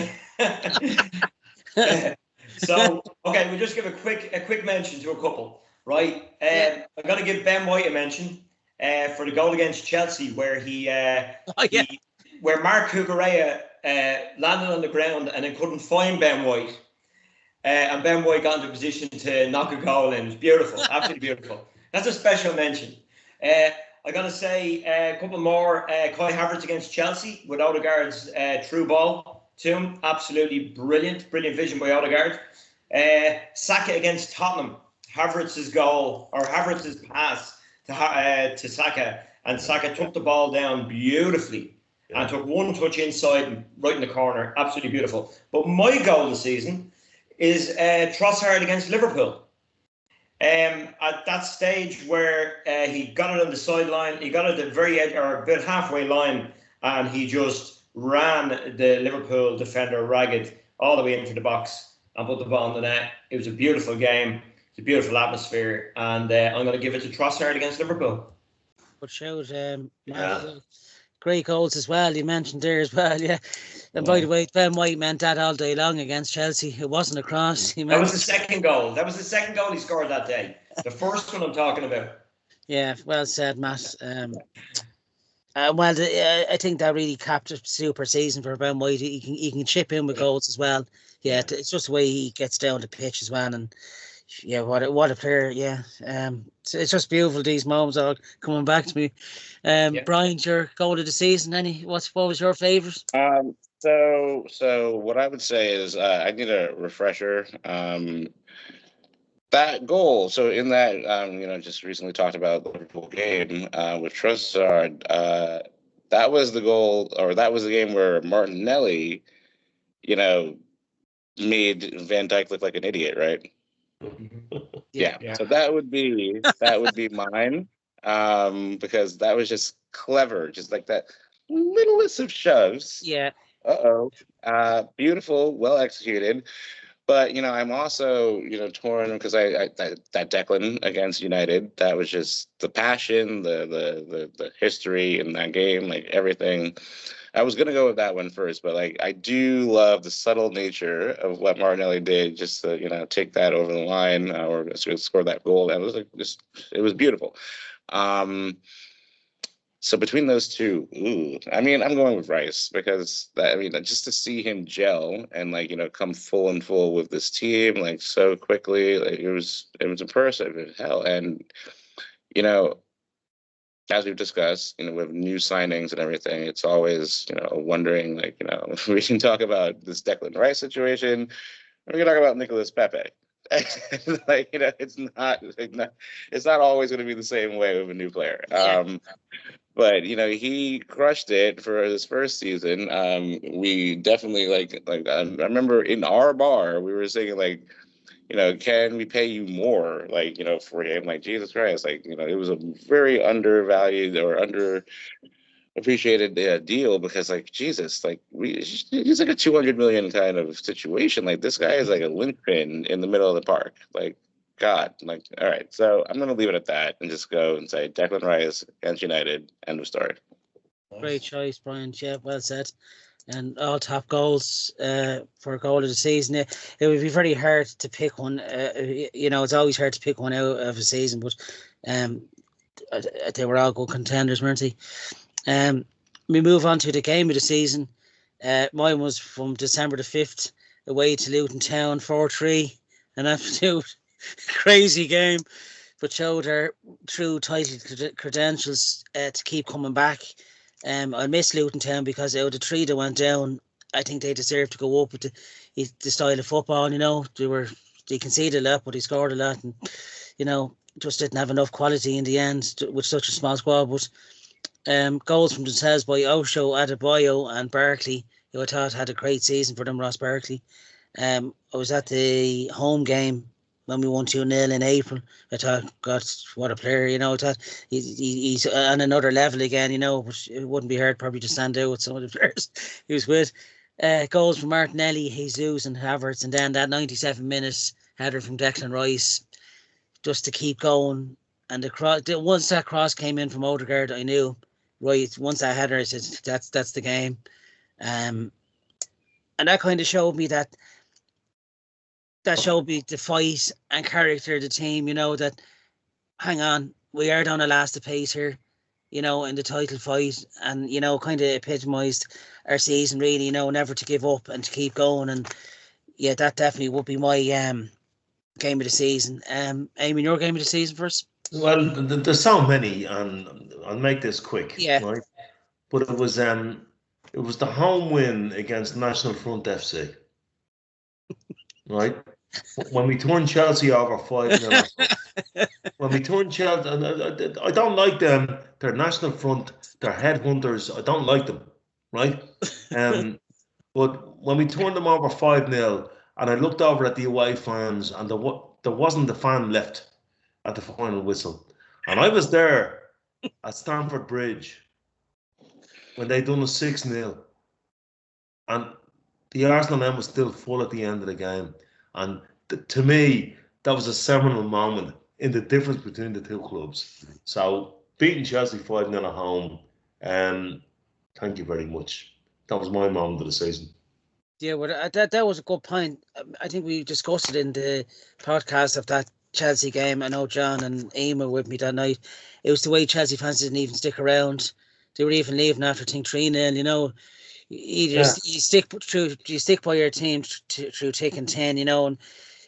So, okay, we'll just give a quick mention to a couple, right? I'm going to give Ben White a mention for the goal against Chelsea, where where Mark Cucurella landed on the ground and then couldn't find Ben White. And Ben White got into a position to knock a goal in. It was beautiful, absolutely beautiful. That's a special mention. I'm going to say a couple more. Kai Havertz against Chelsea with Odegaard's through ball to him. Absolutely brilliant vision by Odegaard. Saka against Tottenham. Havertz's goal, or Havertz's pass to Saka, and Saka took the ball down beautifully and took one touch inside, right in the corner. Absolutely beautiful. But my goal of the season is Trossard against Liverpool. At that stage where he got it on the sideline, he got it at the very edge, or about halfway line, and he just ran the Liverpool defender ragged all the way into the box and put the ball in the net. It was a beautiful game. It's a beautiful atmosphere, and I'm going to give it to Trossard against Liverpool. Good shout, great goals as well. You mentioned there as well, yeah. And by the way, Ben White meant that all day long against Chelsea. It wasn't a cross. That was the second goal. That was the second goal he scored that day. The first one I'm talking about. Yeah, well said, Matt. I think that really capped a super season for Ben White. He can chip in with goals as well. Yeah, it's just the way he gets down the pitch as well. And yeah, what a player. Yeah, it's just beautiful, these moments all coming back to me. Bryant, your goal of the season, what was your favourite? So what I would say is I need a refresher. That goal. So in that, just recently talked about the Liverpool game with Trossard. That was the goal, or that was the game where Martinelli, made Van Dijk look like an idiot, right? Yeah. So that would be mine, because that was just clever, just like that littlest of shoves. Yeah. Beautiful, well executed. But I'm also torn because that Declan against United, that was just the passion, the history in that game, like everything. I was gonna go with that one first, but I do love the subtle nature of what Martinelli did, just to take that over the line or score that goal. That was it was beautiful. So between those two, I'm going with Rice, because just to see him gel and come full with this team so quickly, it was impressive. Hell, and as we've discussed, with new signings and everything, it's always wondering we can talk about this Declan Rice situation, or we can talk about Nicolas Pepe. It's not always going to be the same way with a new player. But he crushed it for his first season. We definitely I remember in our bar we were saying can we pay you more for him? Jesus Christ, it was a very undervalued or underappreciated deal, because Jesus, he's a 200 million kind of situation. This guy is a linchpin in the middle of the park. God, all right. So I'm gonna leave it at that and just go and say Declan Rice against United. End of story. Great choice, Brian. Yeah, well said. And all top goals for a goal of the season. It would be very hard to pick one. It's always hard to pick one out of a season, but they were all good contenders, weren't they? We move on to the game of the season. Mine was from December the 5th, away to Luton Town, 4-3. An absolute crazy game, but showed our true title credentials to keep coming back. I miss Luton Town because out of the 3 that went down, I think they deserve to go up with the style of football. You know, they conceded a lot, but they scored a lot, and you know, just didn't have enough quality in the end with such a small squad. But goals from themselves by Osho, Adebayo, and Barkley, who I thought had a great season for them. Ross Barkley. I was at the home game when we won 2-0 in April. I thought, God, what a player, you know. I thought he's on another level again, you know, but it wouldn't be hard probably to stand out with some of the players he was with. Goals from Martinelli, Jesus and Havertz, and then that 97 minutes header from Declan Rice just to keep going. And once that cross came in from Odegaard, I knew, right, once that header, I said, that's the game. And that kind of showed me the fight and character of the team, you know, that, hang on, we are down the last of pace here, you know, in the title fight, and, you know, kind of epitomised our season, really, you know, never to give up and to keep going. And yeah, that definitely would be my game of the season. Eamonn, your game of the season first? Well, there's so many, and I'll make this quick. Yeah. Right? But it was the home win against National Front FC. Right? When we turned Chelsea over 5-0. When we turned Chelsea, I don't like them. They're National Front. They're headhunters. I don't like them. Right? But when we turned them over 5-0, and I looked over at the away fans, and there wasn't a fan left at the final whistle. And I was there at Stamford Bridge when they done a 6-0. And the Arsenal end was still full at the end of the game. And to me, that was a seminal moment in the difference between the two clubs. So beating Chelsea 5-0 at home, thank you very much. That was my moment of the season. Yeah, well, that was a good point. I think we discussed it in the podcast of that Chelsea game. I know John and Eamonn were with me that night. It was the way Chelsea fans didn't even stick around. They were even leaving after 3-0, you know. You stick by your team through thick and thin, you know. And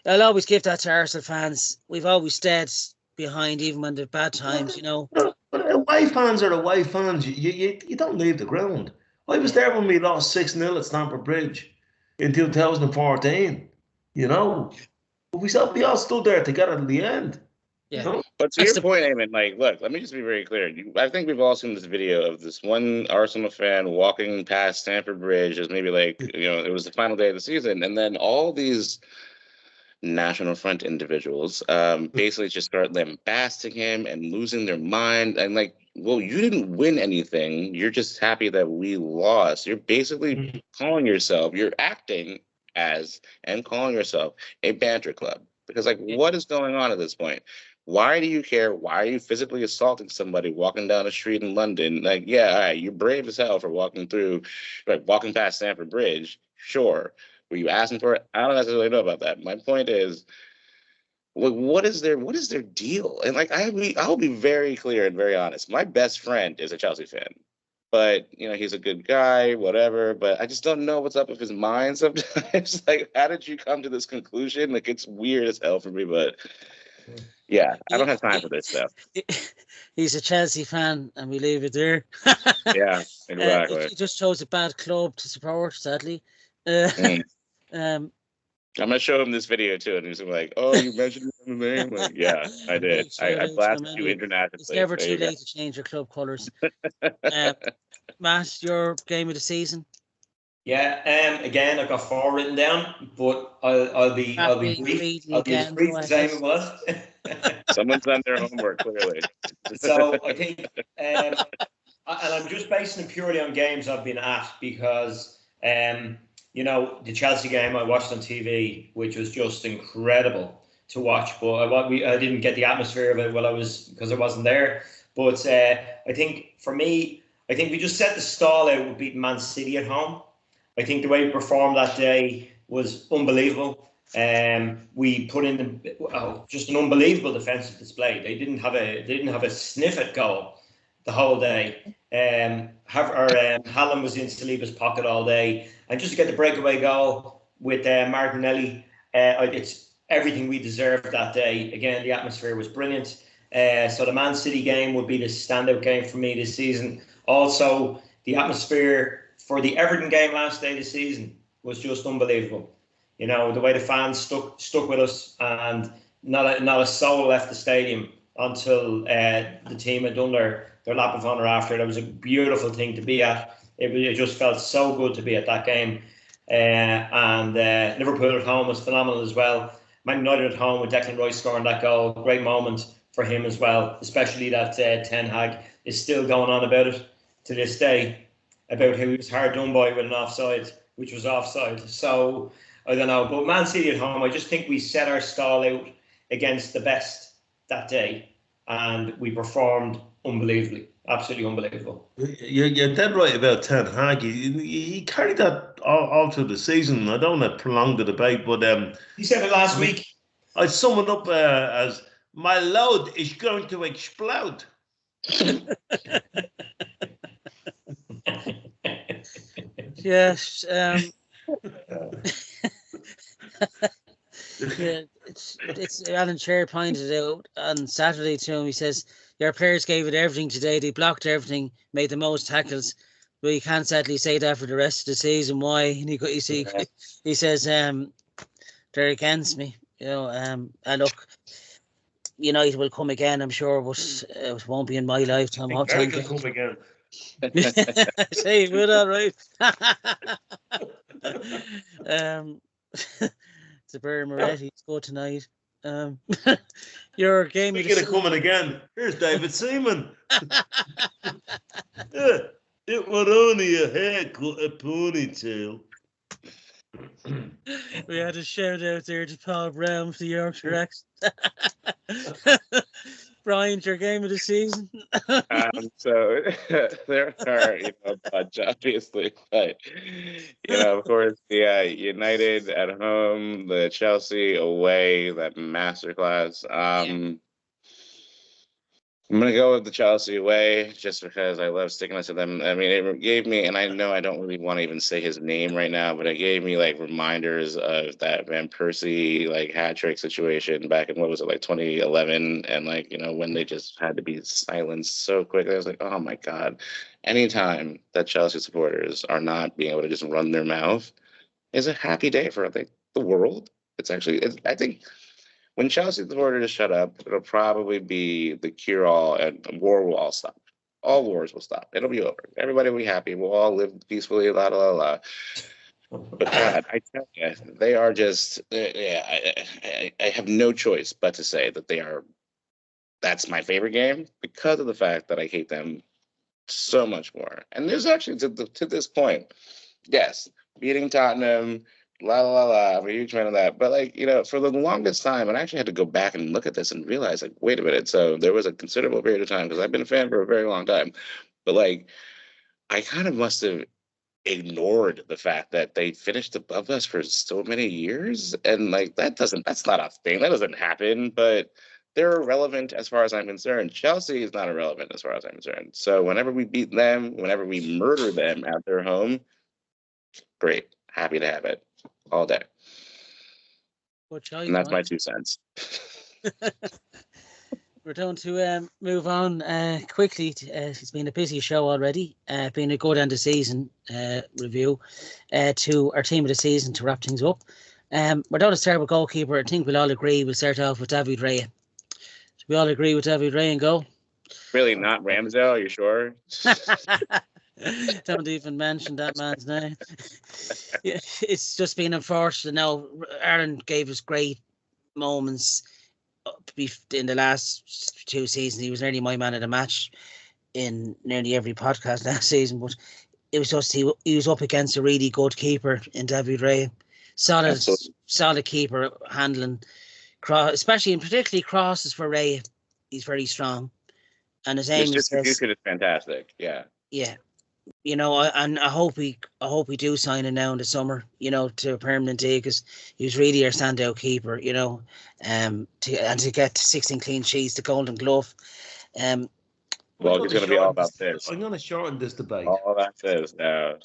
I'll always give that to Arsenal fans. We've always stayed behind, even when the bad times, you know. But away fans are away fans. You don't leave the ground. I was there when we lost 6-0 at Stamford Bridge in 2014, you know. But we all stood there together to the end. Yeah. You know? But to your point, Eamonn, like, look, let me just be very clear. I think we've all seen this video of this one Arsenal fan walking past Stamford Bridge as maybe like, you know, it was the final day of the season. And then all these National Front individuals basically just start lambasting him and losing their mind. And like, well, you didn't win anything. You're just happy that we lost. You're basically you're acting as and calling yourself a banter club. Because like, what is going on at this point? Why do you care? Why are you physically assaulting somebody walking down a street in London? Like, yeah, all right, you're brave as hell for walking past Stamford Bridge. Sure. Were you asking for it? I don't necessarily know about that. My point is, what is their deal? And like, I'll be very clear and very honest. My best friend is a Chelsea fan, but you know, he's a good guy, whatever. But I just don't know what's up with his mind sometimes. Like, how did you come to this conclusion? Like, it's weird as hell for me, but yeah, I don't have time for this stuff. He's a Chelsea fan, and we leave it there. Yeah, exactly. He just chose a bad club to support, sadly. I'm gonna show him this video too, and he's gonna be like, "Oh, you mentioned his name." Like, yeah, I did. I blasted you internationally. It's never too late to change your club colours. Matt, your game of the season? Yeah. Again, I've got 4 written down, but I'll be brief. I'll be as brief as Eamonn was. Someone's done their homework clearly. So I think, and I'm just basing it purely on games I've been at because. You know, the Chelsea game I watched on TV, which was just incredible to watch, but I didn't get the atmosphere of it because I wasn't there. But I think for me, we just set the stall out with beating Man City at home. I think the way we performed that day was unbelievable. We put in just an unbelievable defensive display. They didn't have a sniff at goal the whole day. Haaland was in Saliba's pocket all day, and just to get the breakaway goal with Martinelli, it's everything we deserved that day. Again, the atmosphere was brilliant. So the Man City game would be the standout game for me this season. Also, the atmosphere for the Everton game last day of the season was just unbelievable. You know, the way the fans stuck with us, and not a soul left the stadium until the team had done their lap of honour after. It was a beautiful thing to be at. It just felt so good to be at that game. And Liverpool at home was phenomenal as well. Man United at home with Declan Rice scoring that goal, great moment for him as well, especially that Ten Hag is still going on about it to this day, about how he was hard done by with an offside, which was offside. So, I don't know. But Man City at home, I just think we set our stall out against the best that day, and we performed unbelievably. Absolutely unbelievable. You're dead right about Ten Hag. He carried that all through the season. I don't want to prolong the debate, but he said it last week. I sum it up as my load is going to explode. Yes. Yeah, it's Alan Chair pointed out on Saturday to him. He says, your players gave it everything today. They blocked everything, made the most tackles. But you can't sadly say that for the rest of the season. Why? And he says, they're against me. You know, and look, United will come again, I'm sure, but it won't be in my lifetime. I'll Eric will come again. Say, we're all right. It's a Barry Moretti. It's good tonight. Your game. Speaking of coming again, here's David Seaman. Yeah, it was only a haircut, a ponytail. We had a shout out there to Paul Brown for the Yorkshire accent. Bryant, your game of the season. So there are, a bunch, obviously, but of course, the United at home, the Chelsea away, that masterclass. I'm going to go with the Chelsea away just because I love sticking to them. I mean, it gave me, and I know I don't really want to even say his name right now, but it gave me like reminders of that Van Persie like hat trick situation back in, 2011. And when they just had to be silenced so quick, I was like, oh my God. Anytime that Chelsea supporters are not being able to just run their mouth is a happy day for the world. I think when Chelsea supporters shut up, it'll probably be the cure-all, and war will all stop. All wars will stop. It'll be over. Everybody will be happy. We'll all live peacefully, la, la, la. But God, I tell you, they are just, I have no choice but to say that that's my favorite game because of the fact that I hate them so much more. And there's actually, to this point, yes, beating Tottenham, la la la, I'm a huge fan of that. But for the longest time, and I actually had to go back and look at this and realize, wait a minute. So there was a considerable period of time, because I've been a fan for a very long time, but I kind of must have ignored the fact that they finished above us for so many years, and that's not a thing. That doesn't happen. But they're irrelevant as far as I'm concerned. Chelsea is not irrelevant as far as I'm concerned. So whenever we beat them, whenever we murder them at their home, great, happy to have it. All day. And that's my 2 cents. We're going to move on quickly. It's been a busy show already. Been a good end of season review to our team of the season to wrap things up. We're going to start with goalkeeper. I think we'll all agree. We'll start off with David Raya. Should we all agree with David Raya and go? Really, not Ramsdale? Are you sure? Don't even mention that man's name. Yeah, it's just been unfortunate. Now, Aaron gave us great moments in the last 2 seasons. He was nearly my man of the match in nearly every podcast last season. But it was just he was up against a really good keeper in David Ray. Solid keeper handling, especially and particularly crosses for Ray. He's very strong, and his aim is fantastic. Yeah. Yeah. And I hope we do sign him now in the summer, to a permanent deal, because he was really our standout keeper, to get 16 clean sheets, the Golden Glove. Well, it's going to be all about this. I'm going to shorten this debate. All that says now.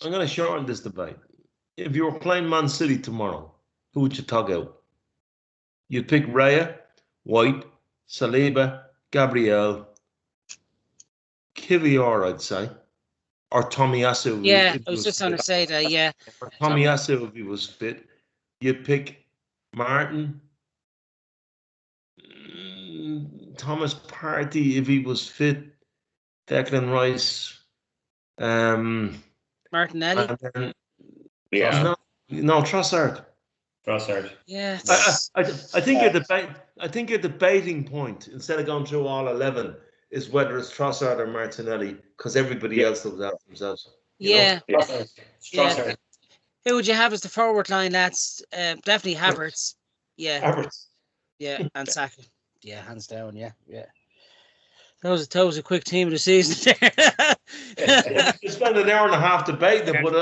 I'm going to shorten this debate. If you were playing Man City tomorrow, who would you tug out? You'd pick Raya, White, Saliba, Gabriel, Kivior, I'd say. or Tomiyasu. Yeah, if I he was just going to fit, say that. Yeah, or Tomiyasu if he was fit. You'd pick Martin, Thomas Partey if he was fit, Declan Rice, Martinelli. and then Yeah. no Trossard. Trossard. Yeah, I think your debating point, instead of going through all 11, is whether it's Trossard or Martinelli, because everybody else looks out for themselves. yeah, Trossard. yeah. Trossard. Who would you have as the forward line, lads? Definitely Havertz. Yeah, Havertz. yeah, and Saka. Yeah, hands down. Yeah, yeah. That was a quick team of the season there. You spend an hour and a half debating them, but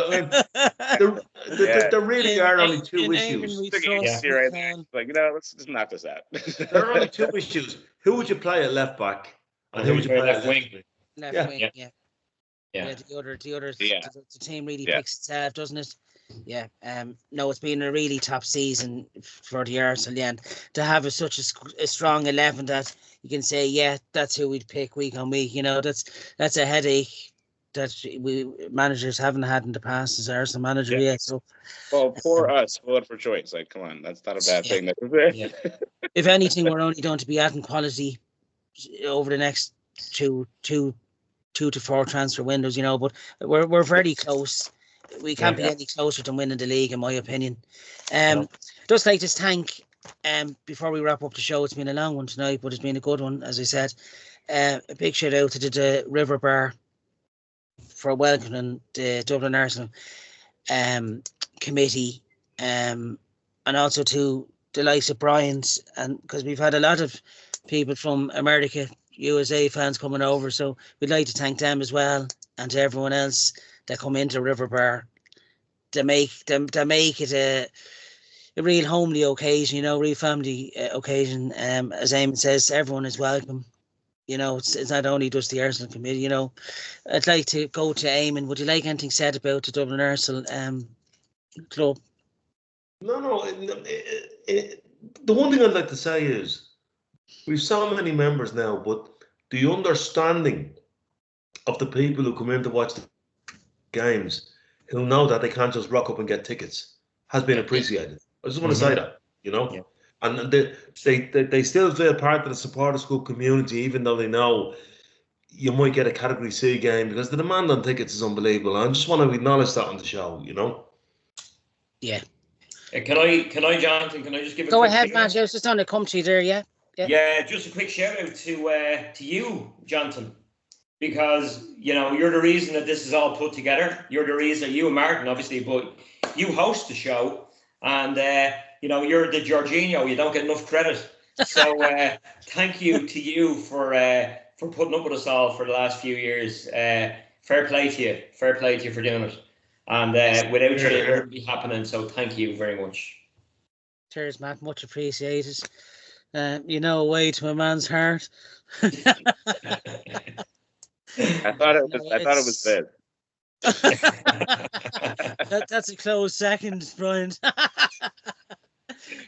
there really are only two issues. Like, let's just knock this out. There are only two issues. Who would you play at left back, and who would you play at left wing? Left wing, yeah. Yeah. The team really picks itself, doesn't it? Yeah. No, it's been a really top season for the Arsenal, and to have such a strong 11 that you can say, yeah, that's who we'd pick week on week. That's a headache that managers haven't had in the past as Arsenal manager. Yeah. So, well, for us, vote for choice. Like, come on, that's not a bad thing. Yeah. If anything, we're only going to be adding quality over the next two to four transfer windows, but we're very close. We can't be any closer than winning the league, in my opinion. Just like to thank, before we wrap up the show, it's been a long one tonight, but it's been a good one, as I said. A big shout out to the River Bar for welcoming the Dublin Arsenal committee, and also to the likes of Bryant, and because we've had a lot of people from America, USA fans coming over, so we'd like to thank them as well, and to everyone else that come into River Bar to make it a real homely occasion, real family occasion. As Eamonn says, everyone is welcome. It's not only just the Arsenal committee. I'd like to go to Eamonn. Would you like anything said about the Dublin Arsenal club? No. The one thing I'd like to say is we've so many members now, but the understanding of the people who come in to watch the games, who know that they can't just rock up and get tickets, has been appreciated. I just want to say that, Yeah. And they still feel part of the supporters club community, even though they know you might get a Category C game, because the demand on tickets is unbelievable. I just want to acknowledge that on the show, Yeah. Can I, Jonathan? Can I just give a go quick ahead, Matt? I was just going to come to you there. Yeah, just a quick shout out to you, Jonathan, because you're the reason that this is all put together. You're the reason, you and Martin, obviously, but you host the show, and you're the Jorginho. You don't get enough credit. So thank you to you for putting up with us all for the last few years. Fair play to you. Fair play to you for doing it. And without you, it wouldn't be happening. So thank you very much. Cheers, Matt. Much appreciated. Way to a man's heart. I thought it was good. That's a close second, Brian.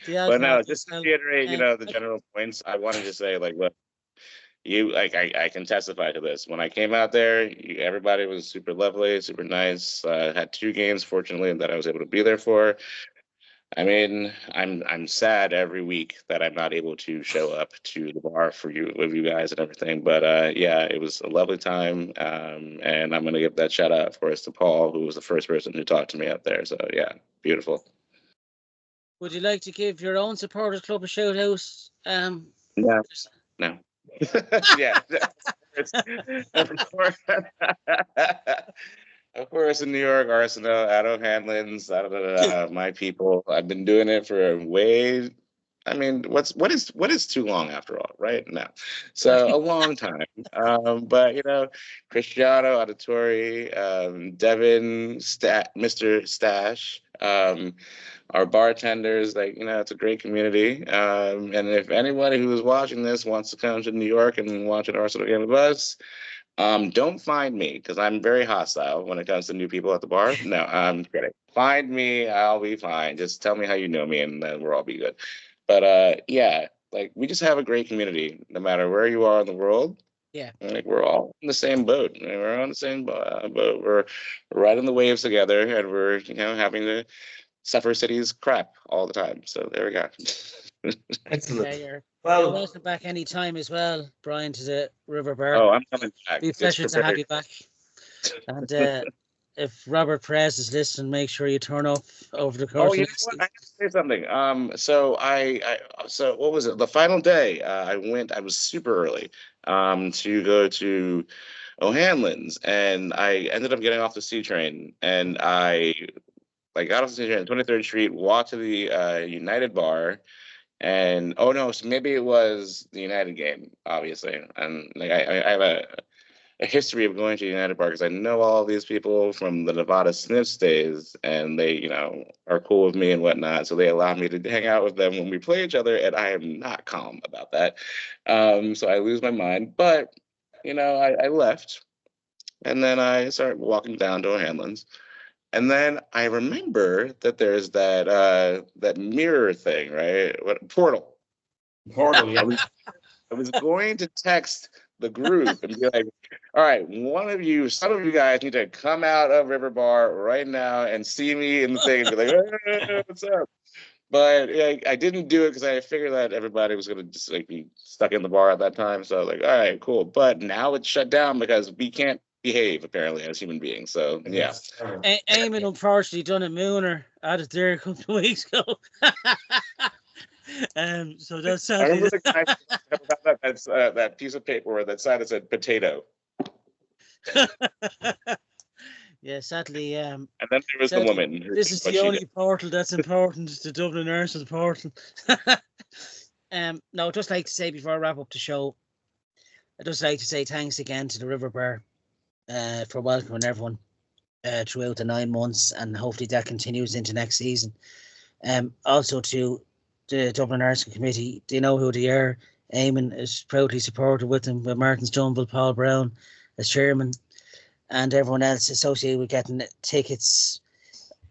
But no, just to reiterate, the general points, I wanted to say, look, I can testify to this. When I came out there, everybody was super lovely, super nice. Had 2 games, fortunately, that I was able to be there for. I mean, I'm sad every week that I'm not able to show up to the bar with you guys and everything. But it was a lovely time. And I'm gonna give that shout out, of course, to Paul, who was the first person who talked to me out there. So yeah, beautiful. Would you like to give your own supporters club a shout out? No. Yeah. Of course, in New York, Arsenal, Addo Hanlon's, my people. I've been doing it for what is too long after all, right? No. So a long time. But Cristiano, Auditory, Devin, Mr. Stash, our bartenders, it's a great community. And if anybody who is watching this wants to come to New York and watch an Arsenal game with us, don't find me, because I'm very hostile when it comes to new people at the bar. No, I'm kidding. Find me, I'll be fine. Just tell me how you know me, and then we'll all be good. But we just have a great community, no matter where you are in the world. Yeah. Like we're all in the same boat. I mean, we're on the same boat. We're riding the waves together, and we're having to suffer cities crap all the time. So there we go. Excellent. Yeah, you're Well, welcome back anytime as well, Brian, to the River Bar. Oh, I'm coming back. Be a pleasure to have you back. And if Robert Pires is listening, make sure you turn up over the course. Oh, you know what? I have to say something. So so what was it? The final day, I was super early, to go to O'Hanlon's, and I ended up getting off the C train, and I got off the C train at 23rd Street, walked to the United bar, and oh no, so maybe it was the United game, obviously, and like I have a history of going to United Bar because I know all these people from the Nevada Sniffs days, and they, are cool with me and whatnot. So they allow me to hang out with them when we play each other, and I am not calm about that. So I lose my mind. But, I left, and then I started walking down to O'Hanlon's. And then I remember that there's that mirror thing, right? Portal. Portal, yeah. I was going to text the group and be like, all right, some of you guys need to come out of River Bar right now and see me in the thing and be like, hey, what's up? But I didn't do it because I figured that everybody was going to just be stuck in the bar at that time. So I was like, all right, cool. But now it's shut down because we can't behave apparently as human beings. So yeah. Eamonn unfortunately done a mooner out of there a couple of weeks ago. So that's I remember the guy that piece of paper where that side said potato. Yeah, sadly. And then there was the woman. This is the only portal that's important, the Dublin Nurses portal. No, I'd just like to say before I wrap up the show, I'd just like to say thanks again to the River Bar for welcoming everyone throughout the 9 months, and hopefully that continues into next season. Also to the Dublin Nursing Committee, they know who they are. Eamonn is proudly supported with them, with Martin Stumble, Paul Brown as chairman, and everyone else associated with getting tickets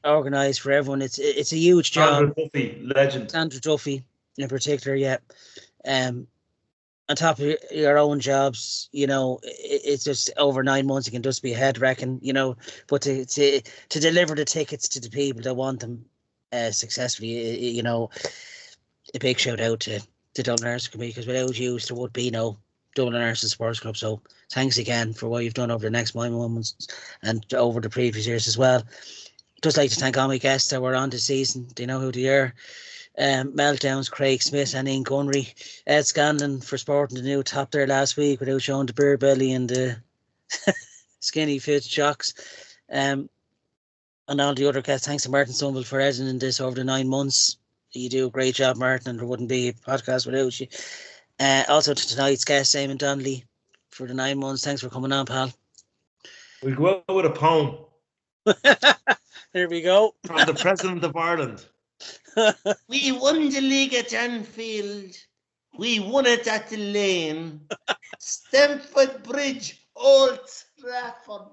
organised for everyone. It's a huge job. Sandra Duffy, legend. Sandra Duffy in particular, yeah. On top of your own jobs, it's just over 9 months. It can just be a head wrecking, but to deliver the tickets to the people that want them successfully, a big shout out to the Dublin Nursing Committee, because without you, there would be no Dublin Nursing Sports Club. So thanks again for what you've done over the next 9 months and over the previous years as well. Just like to thank all my guests that were on this season. They know who they are. Meltdowns, Craig Smith and Ian Gunry. Ed Scanlon for sporting the new top there last week without showing the beer belly and the skinny fit shocks. And all the other guests. Thanks to Martin Stumble for editing this over the 9 months. You do a great job, Martin, and there wouldn't be a podcast without you. Also to tonight's guest, Eamon Donnelly, for the 9 months. Thanks for coming on, pal. We'll go out with a poem. Here we go. From the President of Ireland. We won the league at Anfield. We won it at the Lane. Stamford Bridge, Old Trafford.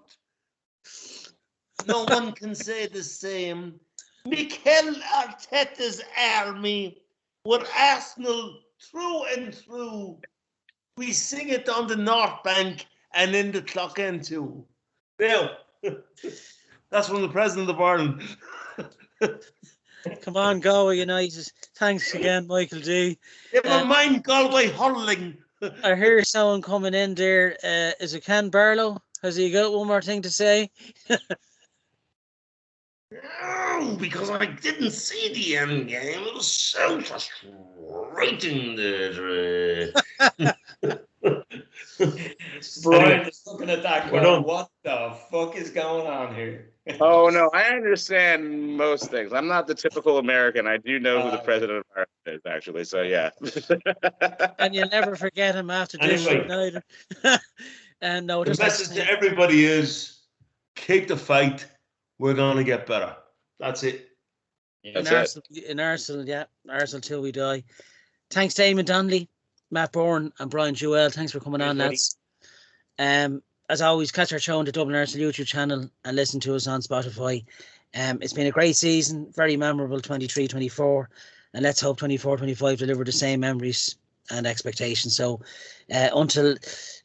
No one can say the same. Mikel Arteta's army were Arsenal through and through. We sing it on the North Bank and in the clock end too. Now, that's from the President of Ireland. Come on, Galway United. Thanks again, Michael D. Never mind Galway hurling. I hear someone coming in there. Is it Ken Barlow? Has he got one more thing to say? No, because I didn't see the end game. It was so frustrating. Brian is looking at that going, what the fuck is going on here? Oh, no, I understand most things. I'm not the typical American. I do know who the President of Ireland is, actually, so yeah. And you'll never forget him after this show either. And no, the message to everybody is, keep the fight. We're going to get better. That's it. In Arsenal, yeah. Arsenal till we die. Thanks to Eamon Donnelly, Matt Bourne and Brian Jewell. Thanks for coming on, lads. As always, catch our show on the Dublin Arsenal YouTube channel and listen to us on Spotify. It's been a great season, very memorable 23-24. And let's hope 24-25 deliver the same memories and expectations. So until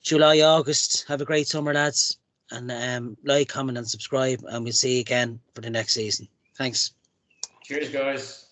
July, August, have a great summer, lads, and like, comment and subscribe, and we'll see you again for the next season. Thanks. Cheers, guys.